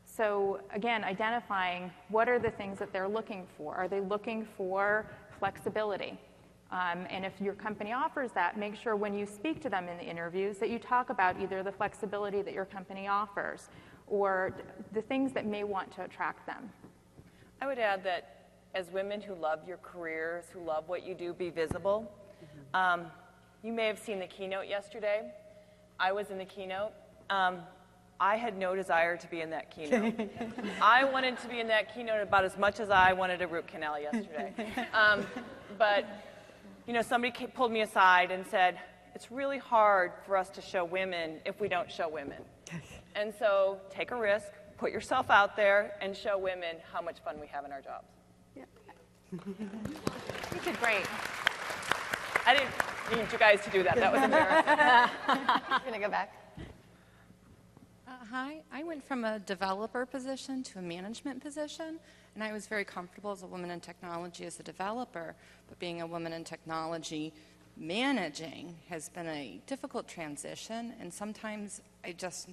So again, identifying what are the things that they're looking for. Are they looking for flexibility? And if your company offers that, make sure when you speak to them in the interviews that you talk about either the flexibility that your company offers or the things that may want to attract them. I would add that as women who love your careers, who love what you do, be visible. You may have seen the keynote yesterday. I was in the keynote. I had no desire to be in that keynote. I wanted to be in that keynote about as much as I wanted a root canal yesterday. But you know, somebody pulled me aside and said, it's really hard for us to show women if we don't show women. And so take a risk. Put yourself out there and show women how much fun we have in our jobs. Yeah. You did great. I didn't need you guys to do that. That was embarrassing. I'm going to go back. Hi, I went from a developer position to a management position, and I was very comfortable as a woman in technology as a developer, but being a woman in technology managing has been a difficult transition, and sometimes I just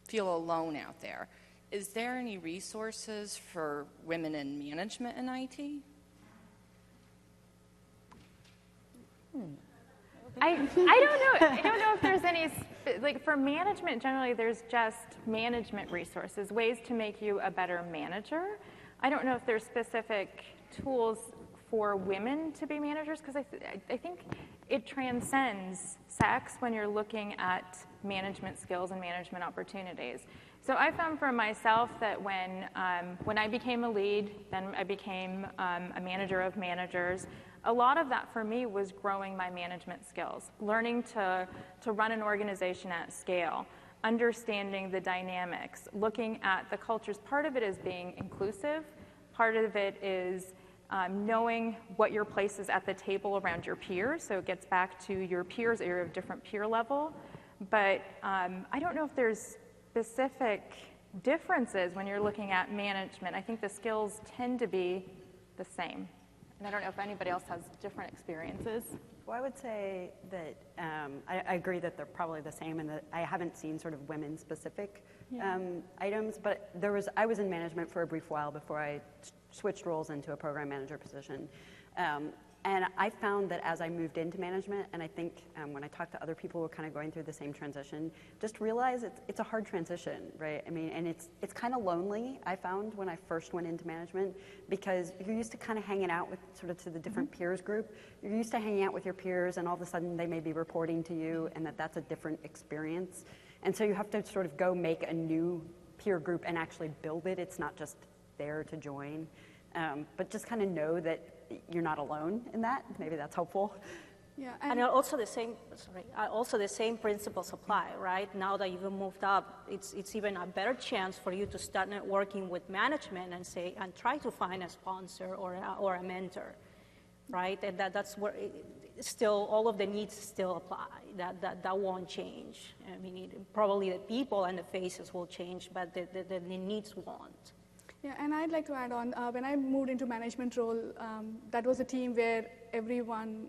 feel alone out there. Is there any resources for women in management in IT? I don't know. I don't know if there's any, like for management, generally there's just management resources, ways to make you a better manager. I don't know if there's specific tools for women to be managers, because I think it transcends sex when you're looking at management skills and management opportunities. So I found for myself that when I became a lead, then I became a manager of managers, a lot of that for me was growing my management skills, learning to run an organization at scale, understanding the dynamics, looking at the cultures. Part of it is being inclusive. Part of it is knowing what your place is at the table around your peers. So it gets back to your peers, or you're of different peer level. But I don't know if there's specific differences when you're looking at management. I think the skills tend to be the same. And I don't know if anybody else has different experiences. Well, I would say that I agree that they're probably the same, and that I haven't seen sort of women-specific items, but I was in management for a brief while before I switched roles into a program manager position. And I found that as I moved into management, and I think when I talked to other people who were kind of going through the same transition, just realize it's a hard transition, right? I mean, and it's kind of lonely, I found, when I first went into management, because you're used to kind of hanging out with sort of to the different peers group. You're used to hanging out with your peers, and all of a sudden they may be reporting to you, and that's a different experience. And so you have to sort of go make a new peer group and actually build it. It's not just there to join. But just kind of know that you're not alone in that. Maybe that's helpful. Yeah, and also the same principles apply, right? Now that you've moved up, it's even a better chance for you to start networking with management and try to find a sponsor or a mentor, right? And that's where still all of the needs still apply. That won't change. I mean, probably the people and the faces will change, but the needs won't. Yeah, and I'd like to add on, when I moved into management role, that was a team where everyone,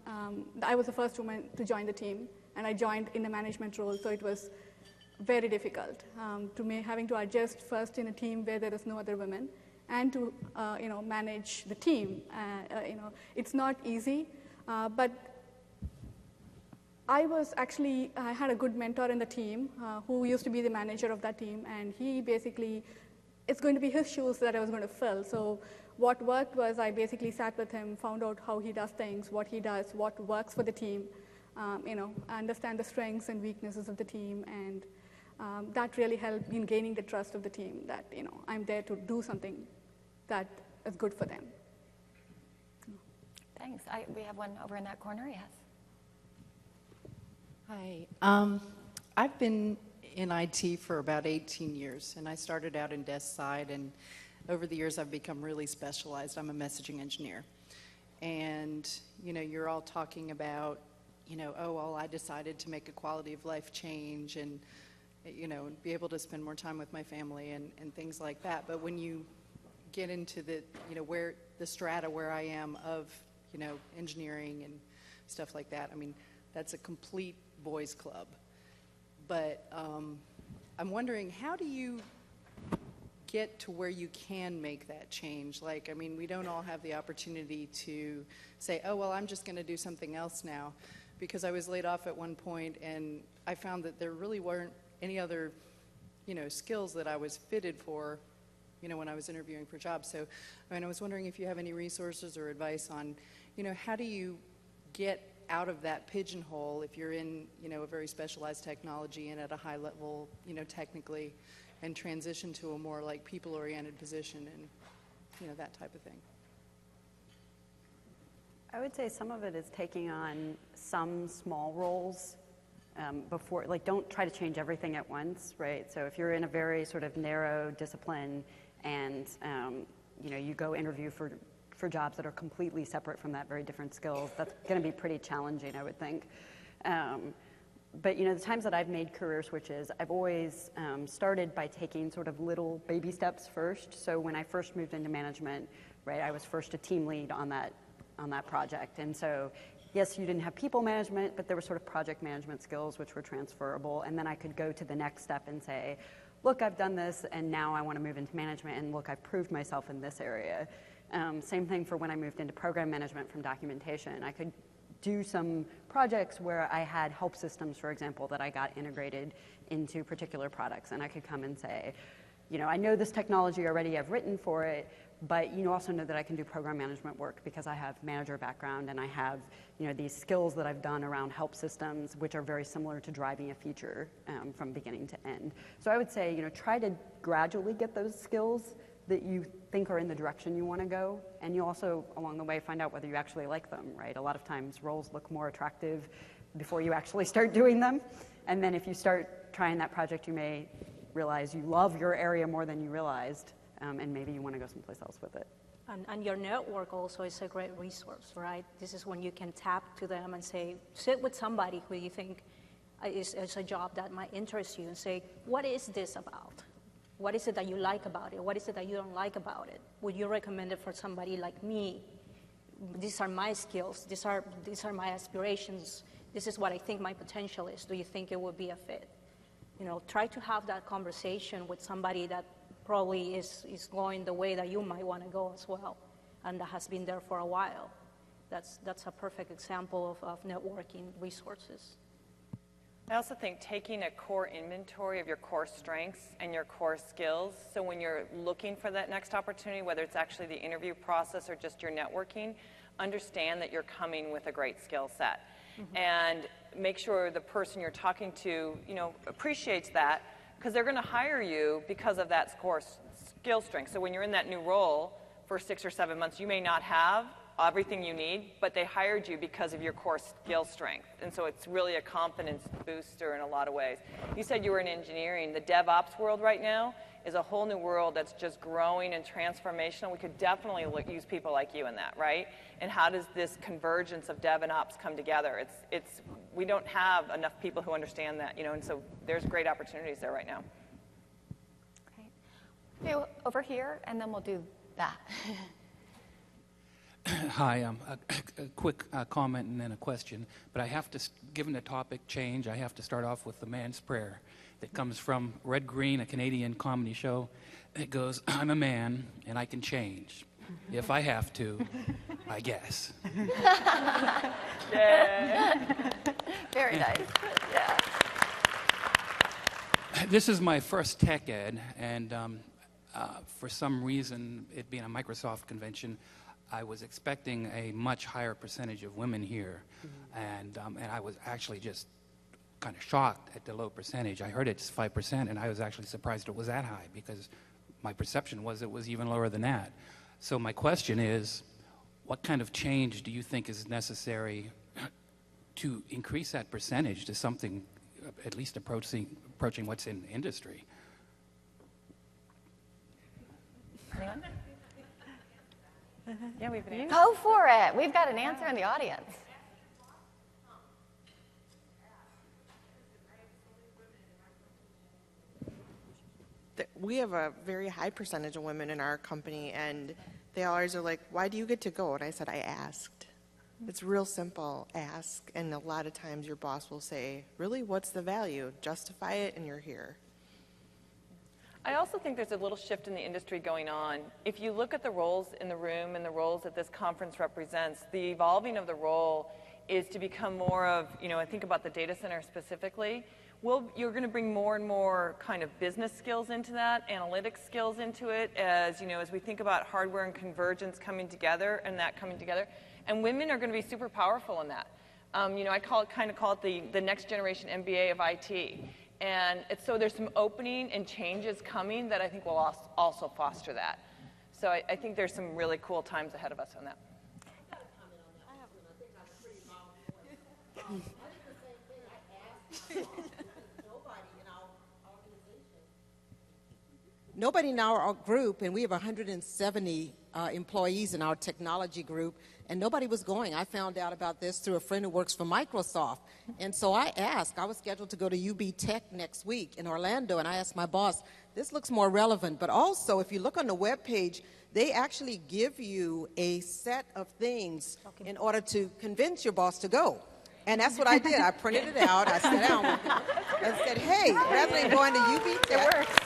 I was the first woman to join the team, and I joined in a management role, so it was very difficult having to adjust first in a team where there is no other women, and to manage the team. It's not easy, but I had a good mentor in the team who used to be the manager of that team, and he basically, it's going to be his shoes that I was going to fill. So what worked was I basically sat with him, found out how he does things, what he does, what works for the team, understand the strengths and weaknesses of the team, and that really helped in gaining the trust of the team that, I'm there to do something that is good for them. Thanks. We have one over in that corner, yes. Hi. I've been in IT for about 18 years, and I started out in desk side, and over the years I've become really specialized. I'm a messaging engineer. And, you're all talking about, I decided to make a quality of life change and, be able to spend more time with my family and things like that. But when you get into the, where the strata where I am of, engineering and stuff like that, that's a complete boys club. But I'm wondering, how do you get to where you can make that change? We don't all have the opportunity to say, I'm just going to do something else now, because I was laid off at one point and I found that there really weren't any other, skills that I was fitted for, when I was interviewing for jobs. So, I was wondering if you have any resources or advice on, how do you get out of that pigeonhole if you're in, a very specialized technology and at a high level, technically, and transition to a more people-oriented position and, that type of thing? I would say some of it is taking on some small roles before, don't try to change everything at once, right? So if you're in a very sort of narrow discipline and, you go interview for jobs that are completely separate from that, very different skills, that's going to be pretty challenging, I would think. But the times that I've made career switches, I've always started by taking sort of little baby steps first. So when I first moved into management, right, I was first a team lead on that project. And so, yes, you didn't have people management, but there were sort of project management skills which were transferable. And then I could go to the next step and say, look, I've done this, and now I want to move into management, and look, I've proved myself in this area. Same thing for when I moved into program management from documentation. I could do some projects where I had help systems, for example, that I got integrated into particular products, and I could come and say, I know this technology already, I've written for it, but you also know that I can do program management work because I have manager background and I have, these skills that I've done around help systems, which are very similar to driving a feature from beginning to end. So I would say, try to gradually get those skills that you think are in the direction you want to go, and you also, along the way, find out whether you actually like them, right? A lot of times roles look more attractive before you actually start doing them, and then if you start trying that project, you may realize you love your area more than you realized, and maybe you want to go someplace else with it. And your network also is a great resource, right? This is when you can tap to them and say, sit with somebody who you think is a job that might interest you and say, what is this about? What is it that you like about it? What is it that you don't like about it? Would you recommend it for somebody like me? These are my skills. These are my aspirations. This is what I think my potential is. Do you think it would be a fit? Try to have that conversation with somebody that probably is going the way that you might want to go as well, and that has been there for a while. That's a perfect example of networking resources. I also think taking a core inventory of your core strengths and your core skills, so when you're looking for that next opportunity, whether it's actually the interview process or just your networking, understand that you're coming with a great skill set. Mm-hmm. And make sure the person you're talking to, appreciates that, because they're going to hire you because of that core skill strength. So when you're in that new role for 6 or 7 months, you may not have everything you need, but they hired you because of your core skill strength. And so it's really a confidence booster in a lot of ways. You said you were in engineering. The DevOps world right now is a whole new world that's just growing and transformational. We could definitely use people like you in that, right? And how does this convergence of Dev and Ops come together? We don't have enough people who understand that, and so there's great opportunities there right now. Great. Okay, over here, and then we'll do that. Hi, a quick comment and then a question, but I have to, given the topic change, I have to start off with the man's prayer that comes from Red Green, a Canadian comedy show. It goes, I'm a man and I can change if I have to. I guess. Very nice. Yeah. This is my first TechEd, and for some reason, it being a Microsoft convention, I was expecting a much higher percentage of women here, and I was actually just kind of shocked at the low percentage. I heard it's 5%, and I was actually surprised it was that high because my perception was it was even lower than that. So my question is, what kind of change do you think is necessary to increase that percentage to something at least approaching what's in industry? Anyone? Yeah, we've been. Go for it. We've got an answer in the audience. We have a very high percentage of women in our company, and they always are like, why do you get to go? And I said, I asked. It's real simple, ask. And a lot of times your boss will say, really, what's the value? Justify it, and you're here. I also think there's a little shift in the industry going on. If you look at the roles in the room and the roles that this conference represents, the evolving of the role is to become more of, I think about the data center specifically. You're going to bring more and more kind of business skills into that, analytics skills into it, as we think about hardware and convergence coming together and that coming together. And women are going to be super powerful in that. I call it the next generation MBA of IT. And so there's some opening and changes coming that I think will also foster that. So I think there's some really cool times ahead of us on that. Nobody in our group, and we have 170 employees in our technology group, and nobody was going. I found out about this through a friend who works for Microsoft. And so I asked, I was scheduled to go to UB Tech next week in Orlando, and I asked my boss, this looks more relevant. But also, if you look on the webpage, they actually give you a set of things in order to convince your boss to go. And that's what I did. I printed it out. I sat down with him and said, hey, rather than going to UB Tech, it works.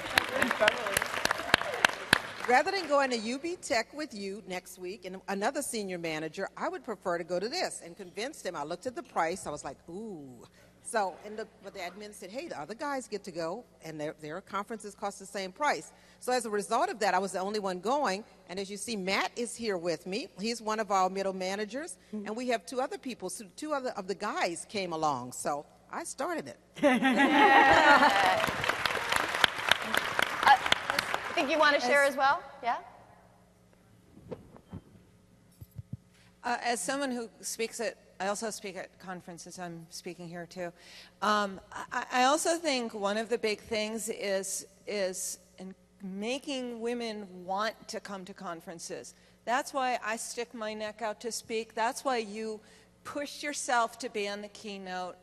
Rather than going to UB Tech with you next week and another senior manager, I would prefer to go to this, and convinced him. I looked at the price. I was like, ooh. So, but the admin said, hey, the other guys get to go, and their conferences cost the same price. So as a result of that, I was the only one going. And as you see, Matt is here with me. He's one of our middle managers. And we have two other people. So two other of the guys came along. So I started it. I think you want to share as well? Yeah? As someone who speaks I also speak at conferences. I'm speaking here too. I also think one of the big things is in making women want to come to conferences. That's why I stick my neck out to speak. That's why you push yourself to be on the keynote.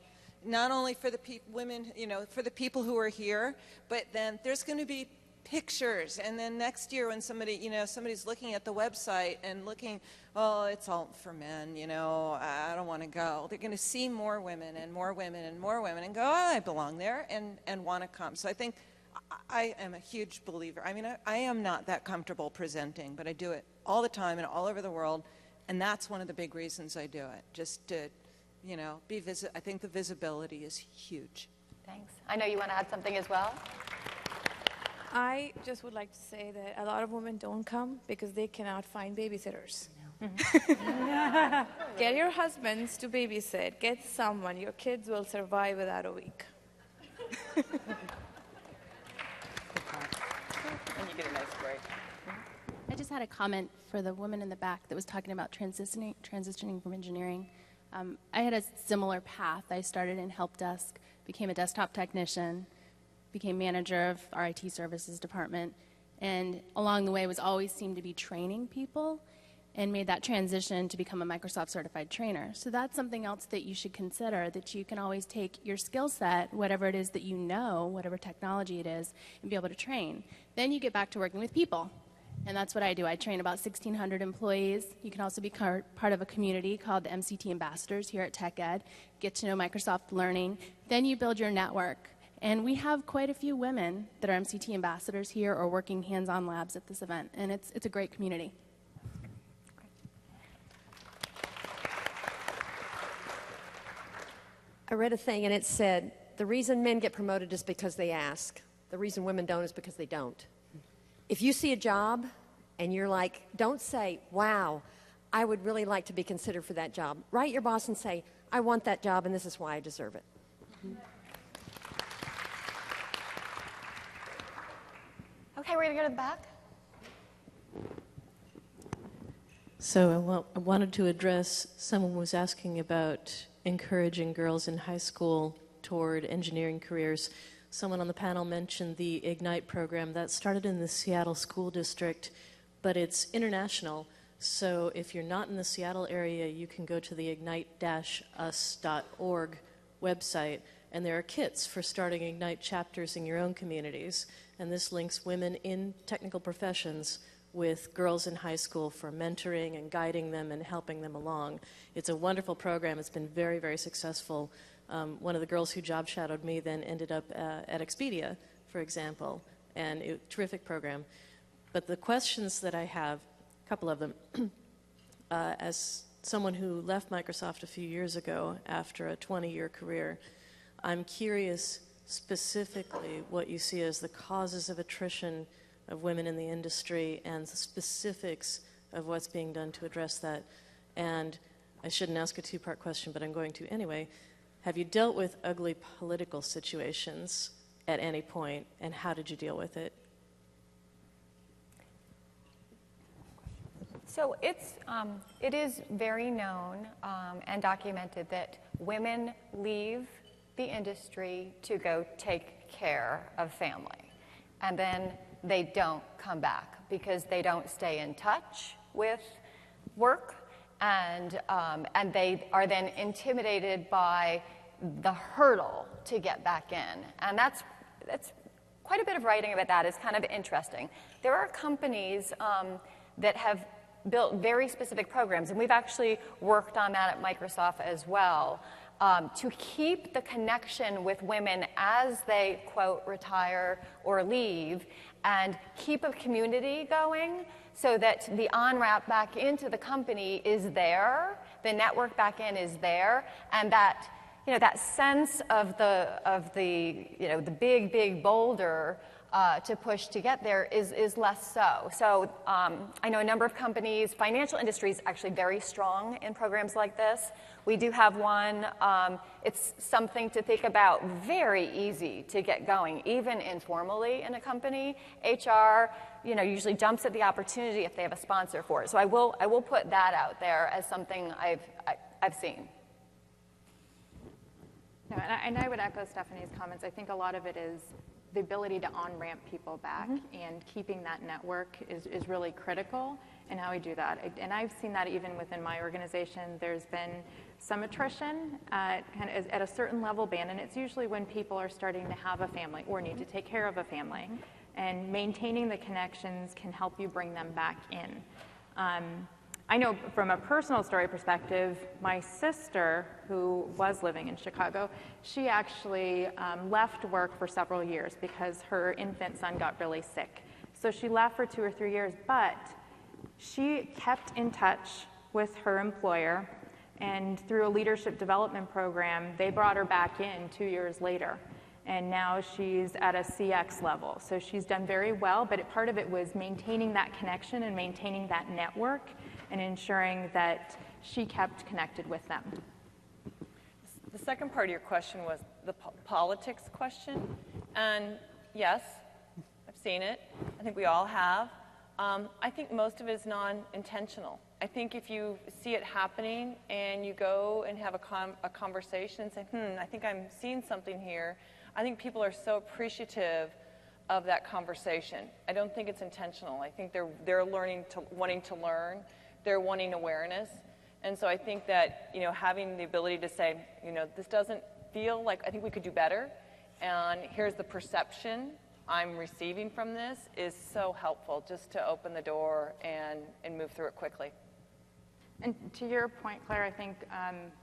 Not only for the women, for the people who are here, but then there's going to be pictures, and then next year when somebody's looking at the website and looking, oh, it's all for men, I don't want to go. They're going to see more women and more women and more women and go, oh, I belong there, and want to come. So I think I am a huge believer. I mean, I am not that comfortable presenting, but I do it all the time and all over the world, and that's one of the big reasons I do it, just to, be visible. I think the visibility is huge. Thanks. I know you want to add something as well. I just would like to say that a lot of women don't come because they cannot find babysitters. No. Get your husbands to babysit. Get someone. Your kids will survive without a week. And you get a nice break. I just had a comment for the woman in the back that was talking about transitioning from engineering. I had a similar path. I started in help desk, became a desktop technician, became manager of our IT services department, and along the way was always seemed to be training people, and made that transition to become a Microsoft certified trainer. So that's something else that you should consider, that you can always take your skill set, whatever it is that you know, whatever technology it is, and be able to train. Then you get back to working with people. And that's what I do. I train about 1,600 employees. You can also be part of a community called the MCT Ambassadors here at TechEd. Get to know Microsoft Learning. Then you build your network. And we have quite a few women that are MCT ambassadors here or working hands-on labs at this event, and it's a great community. I read a thing and it said, the reason men get promoted is because they ask. The reason women don't is because they don't. If you see a job and you're like, don't say, wow, I would really like to be considered for that job. Write your boss and say, I want that job and this is why I deserve it. Okay, we're going to go to the back. So I wanted to address, someone was asking about encouraging girls in high school toward engineering careers. Someone on the panel mentioned the Ignite program that started in the Seattle School District, but it's international. So if you're not in the Seattle area, you can go to the ignite-us.org website, and there are kits for starting Ignite chapters in your own communities. And this links women in technical professions with girls in high school for mentoring and guiding them and helping them along. It's a wonderful program. It's been very, very successful. One of the girls who job shadowed me then ended up at Expedia, for example, and a terrific program. But the questions that I have, a couple of them, as someone who left Microsoft a few years ago after a 20-year career, I'm curious specifically what you see as the causes of attrition of women in the industry and the specifics of what's being done to address that. And I shouldn't ask a two-part question, but I'm going to anyway. Have you dealt with ugly political situations at any point, and how did you deal with it? So it is very known and documented that women leave the industry to go take care of family. And then they don't come back because they don't stay in touch with work, and they are then intimidated by the hurdle to get back in. And that's quite a bit of writing about that is kind of interesting. There are companies that have built very specific programs, and we've actually worked on that at Microsoft as well, to keep the connection with women as they, quote, retire or leave, and keep a community going so that the on-ramp back into the company is there, the network back in is there, and that, that sense of the big boulder to push to get there is less so. So I know a number of companies, financial industry is actually very strong in programs like this. We do have one. It's something to think about, very easy to get going, even informally in a company. HR, usually jumps at the opportunity if they have a sponsor for it. So I will put that out there as something I've seen. No, and I would echo Stephanie's comments. I think a lot of it is the ability to on-ramp people back, and keeping that network is really critical in how we do that. And I've seen that even within my organization. There's been some attrition at a certain level band, and it's usually when people are starting to have a family or need to take care of a family. And maintaining the connections can help you bring them back in. I know from a personal story perspective, my sister, who was living in Chicago, she actually left work for several years because her infant son got really sick. So she left for 2 or 3 years, but she kept in touch with her employer, and through a leadership development program, they brought her back in 2 years later. And now she's at a CX level. So she's done very well, but part of it was maintaining that connection and maintaining that network and ensuring that she kept connected with them. The second part of your question was the politics question. And yes, I've seen it. I think we all have. I think most of it is non-intentional. I think if you see it happening and you go and have a conversation and say, I think I'm seeing something here, I think people are so appreciative of that conversation. I don't think it's intentional. I think they're wanting to learn. They're wanting awareness. And so I think that, having the ability to say, this doesn't feel like, I think we could do better, and here's the perception I'm receiving from this, is so helpful just to open the door and move through it quickly. And to your point, Claire, I think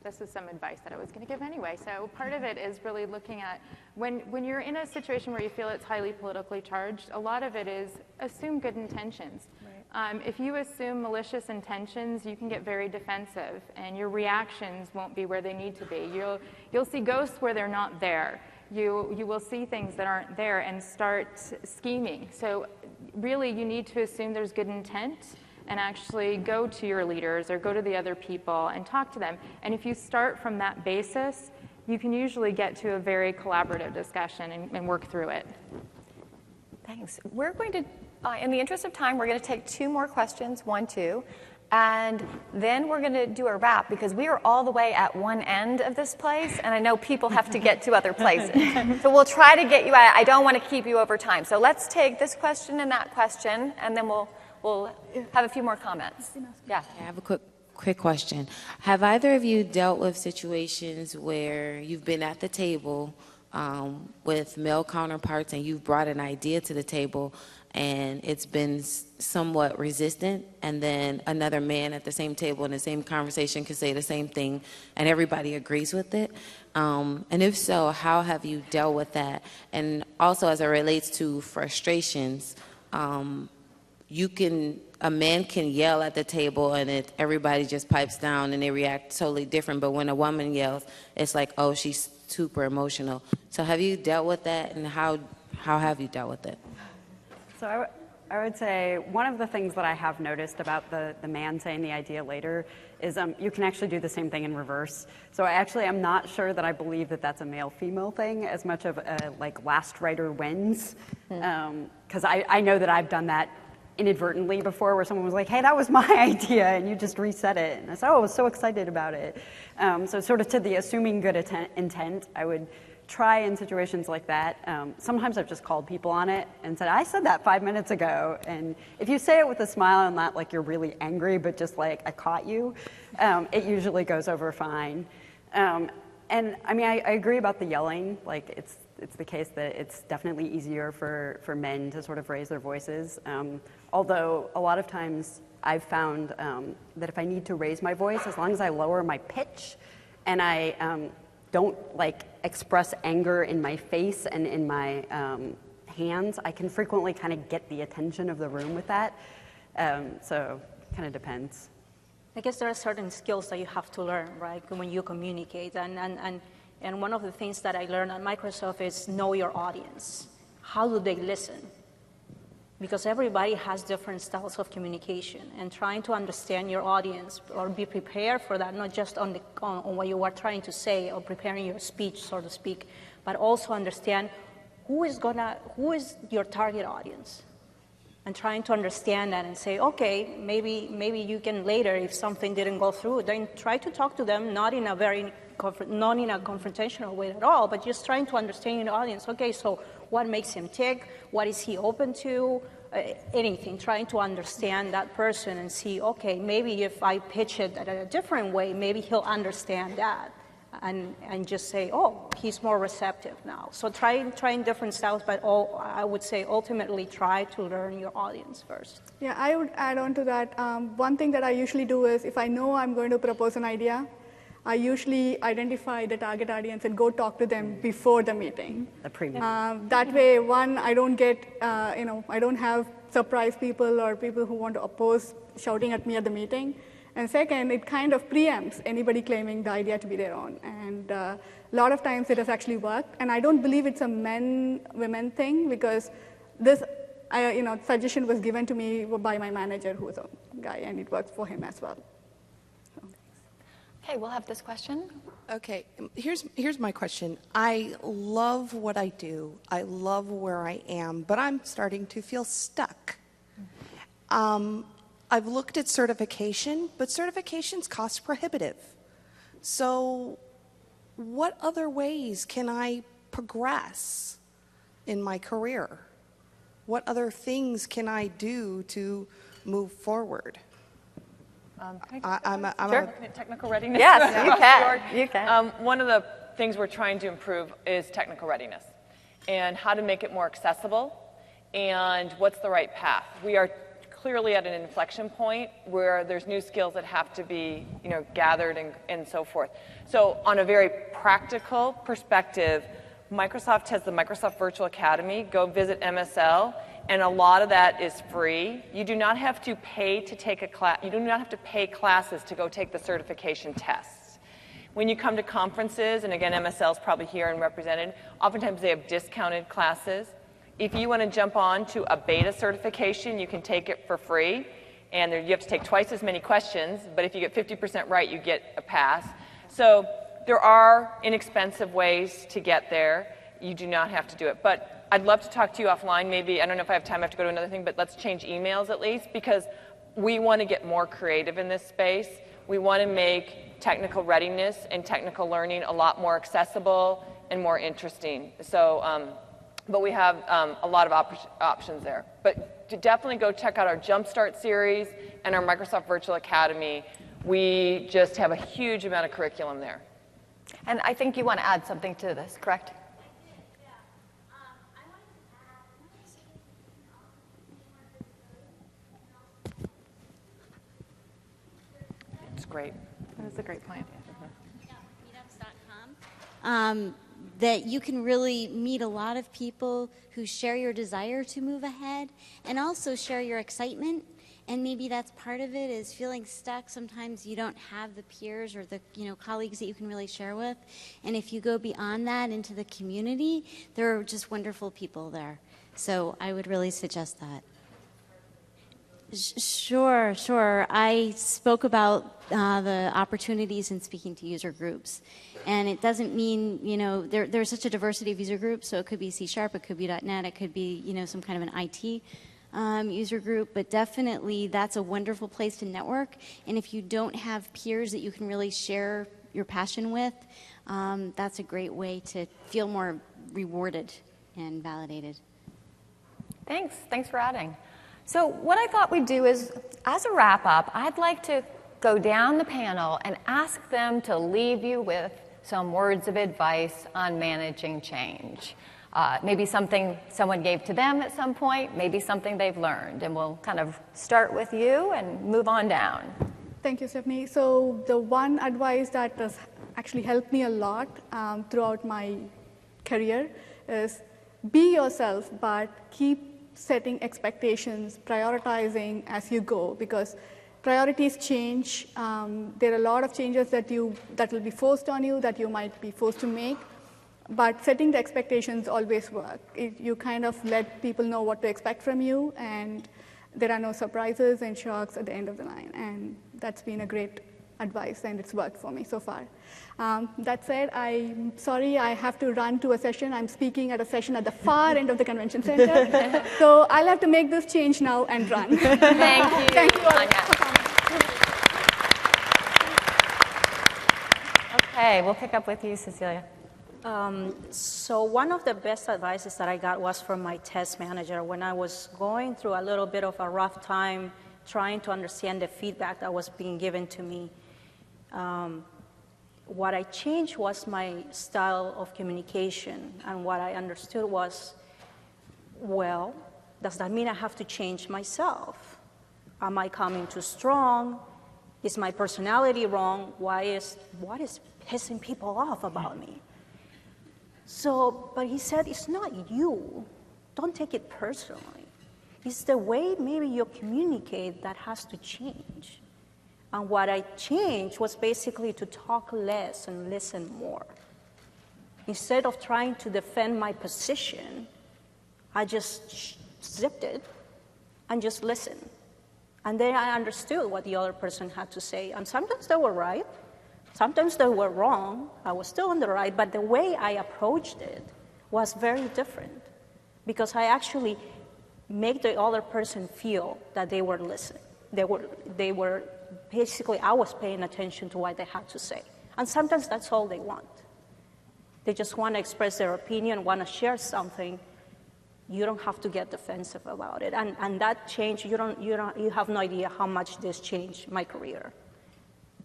this is some advice that I was going to give anyway. So part of it is really looking at when you're in a situation where you feel it's highly politically charged, a lot of it is assume good intentions. Right. If you assume malicious intentions, you can get very defensive, and your reactions won't be where they need to be. You'll see ghosts where they're not there. You will see things that aren't there and start scheming. So really, you need to assume there's good intent and actually go to your leaders or go to the other people and talk to them. And if you start from that basis, you can usually get to a very collaborative discussion and work through it. Thanks. We're going to, in the interest of time, we're going to take 2 more questions, 1, 2, and then we're going to do a wrap because we are all the way at one end of this place, and I know people have to get to other places. So we'll try to get you out. I don't want to keep you over time. So let's take this question and that question, and then we'll have a few more comments. Yeah. I have a quick question. Have either of you dealt with situations where you've been at the table with male counterparts and you've brought an idea to the table and it's been somewhat resistant, and then another man at the same table in the same conversation could say the same thing and everybody agrees with it? And if so, how have you dealt with that? And also as it relates to frustrations, a man can yell at the table and everybody just pipes down and they react totally different, but when a woman yells, it's like, oh, she's super emotional. So have you dealt with that, and how have you dealt with it? So I would say one of the things that I have noticed about the man saying the idea later is you can actually do the same thing in reverse. So I'm not sure that I believe that that's a male-female thing as much of a last writer wins. Because I know that I've done that inadvertently before where someone was like, hey, that was my idea, and you just reset it. And I said, oh, I was so excited about it. So sort of to the assuming good intent, I would try in situations like that. Sometimes I've just called people on it and said, I said that 5 minutes ago. And if you say it with a smile and not like you're really angry, but just like, I caught you, it usually goes over fine. And I mean, I agree about the yelling. Like, it's the case that it's definitely easier for men to sort of raise their voices. Although a lot of times I've found that if I need to raise my voice, as long as I lower my pitch and I don't express anger in my face and in my hands, I can frequently kind of get the attention of the room with that. So it kind of depends. I guess there are certain skills that you have to learn, right, when you communicate. And one of the things that I learned at Microsoft is know your audience. How do they listen? Because everybody has different styles of communication, and trying to understand your audience or be prepared for that, not just on what you are trying to say or preparing your speech, so to speak, but also understand who is your target audience, and trying to understand that and say, okay, maybe you can later, if something didn't go through, then try to talk to them, not in a confrontational way at all, but just trying to understand your audience. Okay, so what makes him tick? What is he open to? Anything, trying to understand that person and see, okay, maybe if I pitch it in a different way, maybe he'll understand that and just say, oh, he's more receptive now. So trying different styles, but I would say ultimately try to learn your audience first. Yeah, I would add on to that. One thing that I usually do is if I know I'm going to propose an idea, I usually identify the target audience and go talk to them before the meeting. The premium. That way, one, I don't get, I don't have surprise people or people who want to oppose shouting at me at the meeting. And second, it kind of preempts anybody claiming the idea to be their own. And a lot of times it has actually worked. And I don't believe it's a men-women thing because this suggestion was given to me by my manager, who is a guy, and it works for him as well. Okay, we'll have this question. Okay, here's my question. I love what I do. I love where I am, but I'm starting to feel stuck. I've looked at certification, but certification's cost prohibitive. So what other ways can I progress in my career? What other things can I do to move forward? I'm sure. Technical readiness. Yes, you can. One of the things we're trying to improve is technical readiness and how to make it more accessible and what's the right path. We are clearly at an inflection point where there's new skills that have to be gathered and so forth. So on a very practical perspective, Microsoft has the Microsoft Virtual Academy. Go visit MSL and a lot of that is free. You do not have to pay to take a class. You do not have to pay classes to go take the certification tests. When you come to conferences, and again, MSL is probably here and represented, oftentimes they have discounted classes. If you want to jump on to a beta certification, you can take it for free, and you have to take twice as many questions, but if you get 50% right, you get a pass. So there are inexpensive ways to get there. You do not have to do it. But I'd love to talk to you offline. Maybe, I don't know if I have time, I have to go to another thing, but let's change emails at least, because we want to get more creative in this space. We want to make technical readiness and technical learning a lot more accessible and more interesting. So, but we have a lot of options there. But to definitely go check out our Jumpstart series and our Microsoft Virtual Academy. We just have a huge amount of curriculum there. And I think you want to add something to this, correct? It's great. That's a great point. That you can really meet a lot of people who share your desire to move ahead and also share your excitement. And maybe that's part of it, is feeling stuck. Sometimes you don't have the peers or the colleagues that you can really share with. And if you go beyond that into the community, there are just wonderful people there. So I would really suggest that. Sure. I spoke about the opportunities in speaking to user groups. And it doesn't mean, there's such a diversity of user groups, so it could be C#, it could be .NET, it could be, some kind of an IT user group, but definitely that's a wonderful place to network. And if you don't have peers that you can really share your passion with, that's a great way to feel more rewarded and validated. Thanks for adding. So what I thought we'd do is, as a wrap-up, I'd like to go down the panel and ask them to leave you with some words of advice on managing change. Maybe something someone gave to them at some point, maybe something they've learned. And we'll kind of start with you and move on down. Thank you, Stephanie. So the one advice that has actually helped me a lot throughout my career is be yourself, but keep setting expectations, prioritizing as you go, because priorities change. There are a lot of changes that will be forced on you, that you might be forced to make. But setting the expectations always work. You kind of let people know what to expect from you, and there are no surprises and shocks at the end of the line. And that's been a great advice, and it's worked for me so far. That said, I'm sorry I have to run to a session. I'm speaking at a session at the far end of the convention center. So I'll have to make this change now and run. Thank you. Thank you all. Okay, we'll pick up with you, Cecilia. So one of the best advices that I got was from my test manager when I was going through a little bit of a rough time trying to understand the feedback that was being given to me. What I changed was my style of communication, and what I understood was, well, does that mean I have to change myself? Am I coming too strong? Is my personality wrong? What is pissing people off about me? But he said, it's not you. Don't take it personally. It's the way maybe you communicate that has to change. And what I changed was basically to talk less and listen more. Instead of trying to defend my position, I just zipped it and just listened. And then I understood what the other person had to say. And sometimes they were right. Sometimes they were wrong. I was still on the right, but the way I approached it was very different, because I actually made the other person feel that they were listening. They were basically, I was paying attention to what they had to say. And sometimes that's all they want. They just want to express their opinion, want to share something. You don't have to get defensive about it. And that change, you have no idea how much this changed my career.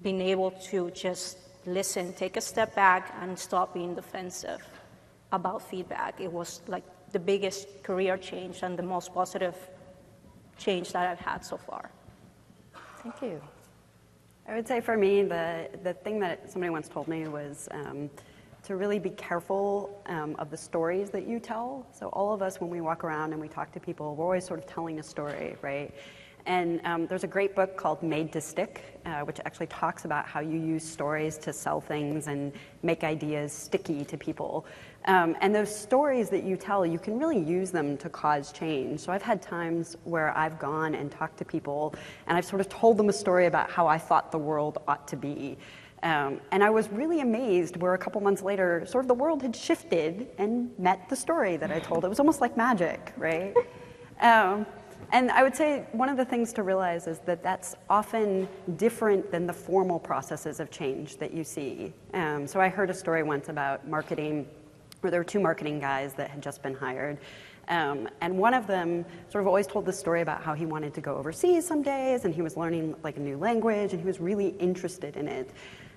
Being able to just listen, take a step back, and stop being defensive about feedback. It was like the biggest career change and the most positive change that I've had so far. Thank you. I would say for me, the thing that somebody once told me was to really be careful of the stories that you tell. So all of us, when we walk around and we talk to people, we're always sort of telling a story, right? And there's a great book called Made to Stick, which actually talks about how you use stories to sell things and make ideas sticky to people. And those stories that you tell, you can really use them to cause change. So I've had times where I've gone and talked to people, and I've sort of told them a story about how I thought the world ought to be. And I was really amazed where a couple months later, sort of the world had shifted and met the story that I told. It was almost like magic, right? And I would say one of the things to realize is that that's often different than the formal processes of change that you see. So I heard a story once about marketing, where there were two marketing guys that had just been hired. And one of them sort of always told this story about how he wanted to go overseas some days, and he was learning like a new language, and he was really interested in it.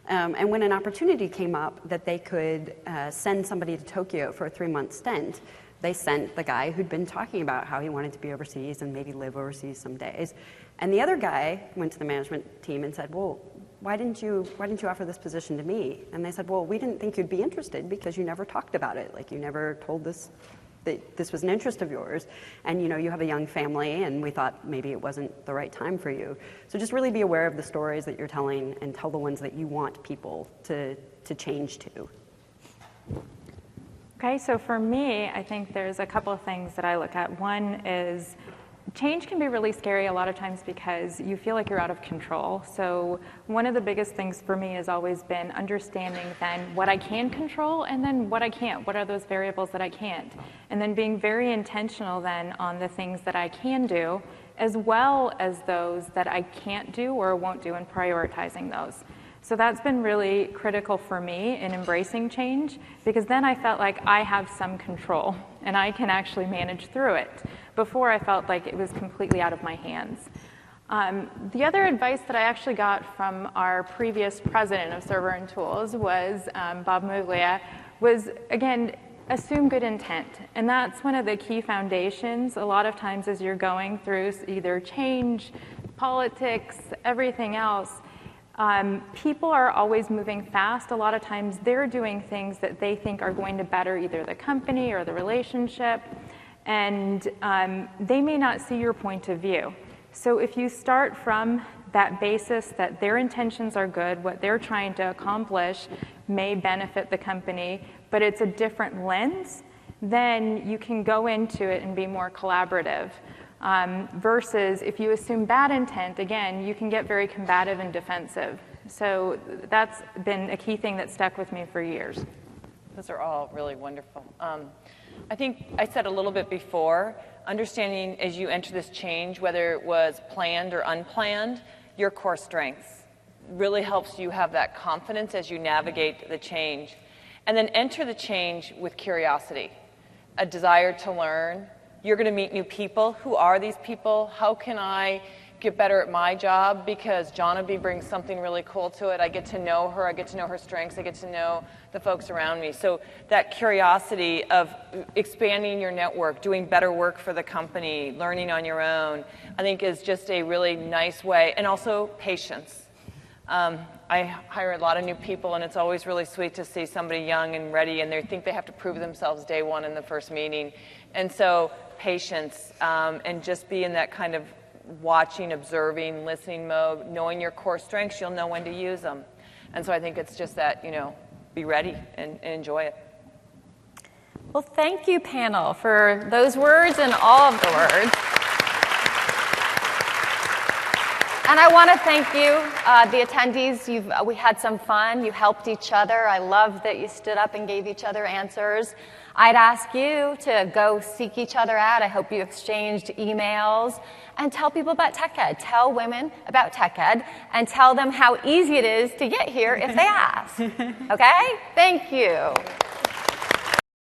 And when an opportunity came up that they could send somebody to Tokyo for a 3-month stint, they sent the guy who'd been talking about how he wanted to be overseas and maybe live overseas some days. And the other guy went to the management team and said, well, why didn't you offer this position to me? And they said, well, we didn't think you'd be interested because you never talked about it. Like, you never told us that this was an interest of yours. And, you have a young family, and we thought maybe it wasn't the right time for you. So just really be aware of the stories that you're telling and tell the ones that you want people to change to. Okay, so for me, I think there's a couple of things that I look at. One is change can be really scary a lot of times because you feel like you're out of control. So one of the biggest things for me has always been understanding then what I can control and then what I can't. What are those variables that I can't? And then being very intentional then on the things that I can do as well as those that I can't do or won't do and prioritizing those. So that's been really critical for me in embracing change because then I felt like I have some control and I can actually manage through it. Before I felt like it was completely out of my hands. The other advice that I actually got from our previous president of Server and Tools was Bob Muglia, was again, assume good intent. And that's one of the key foundations a lot of times as you're going through either change, politics, everything else. People are always moving fast. A lot of times they're doing things that they think are going to better either the company or the relationship, and they may not see your point of view. So if you start from that basis that their intentions are good, what they're trying to accomplish may benefit the company, but it's a different lens, then you can go into it and be more collaborative. Versus if you assume bad intent, again, you can get very combative and defensive. So that's been a key thing that stuck with me for years. Those are all really wonderful. I think I said a little bit before, understanding as you enter this change, whether it was planned or unplanned, your core strengths really helps you have that confidence as you navigate the change. And then enter the change with curiosity, a desire to learn. You're going to meet new people. Who are these people? How can I get better at my job? Because Jonaby brings something really cool to it. I get to know her. I get to know her strengths. I get to know the folks around me. So that curiosity of expanding your network, doing better work for the company, learning on your own, I think is just a really nice way. And also patience. I hire a lot of new people, and it's always really sweet to see somebody young and ready, and they think they have to prove themselves day one in the first meeting. And so patience, and just be in that kind of watching, observing, listening mode, knowing your core strengths, you'll know when to use them. And so I think it's just that, be ready and enjoy it. Well, thank you, panel, for those words and all of the words. And I want to thank you, the attendees. We had some fun. You helped each other. I love that you stood up and gave each other answers. I'd ask you to go seek each other out. I hope you exchanged emails. And tell people about TechEd. Tell women about TechEd. And tell them how easy it is to get here if they ask. Okay? Thank you.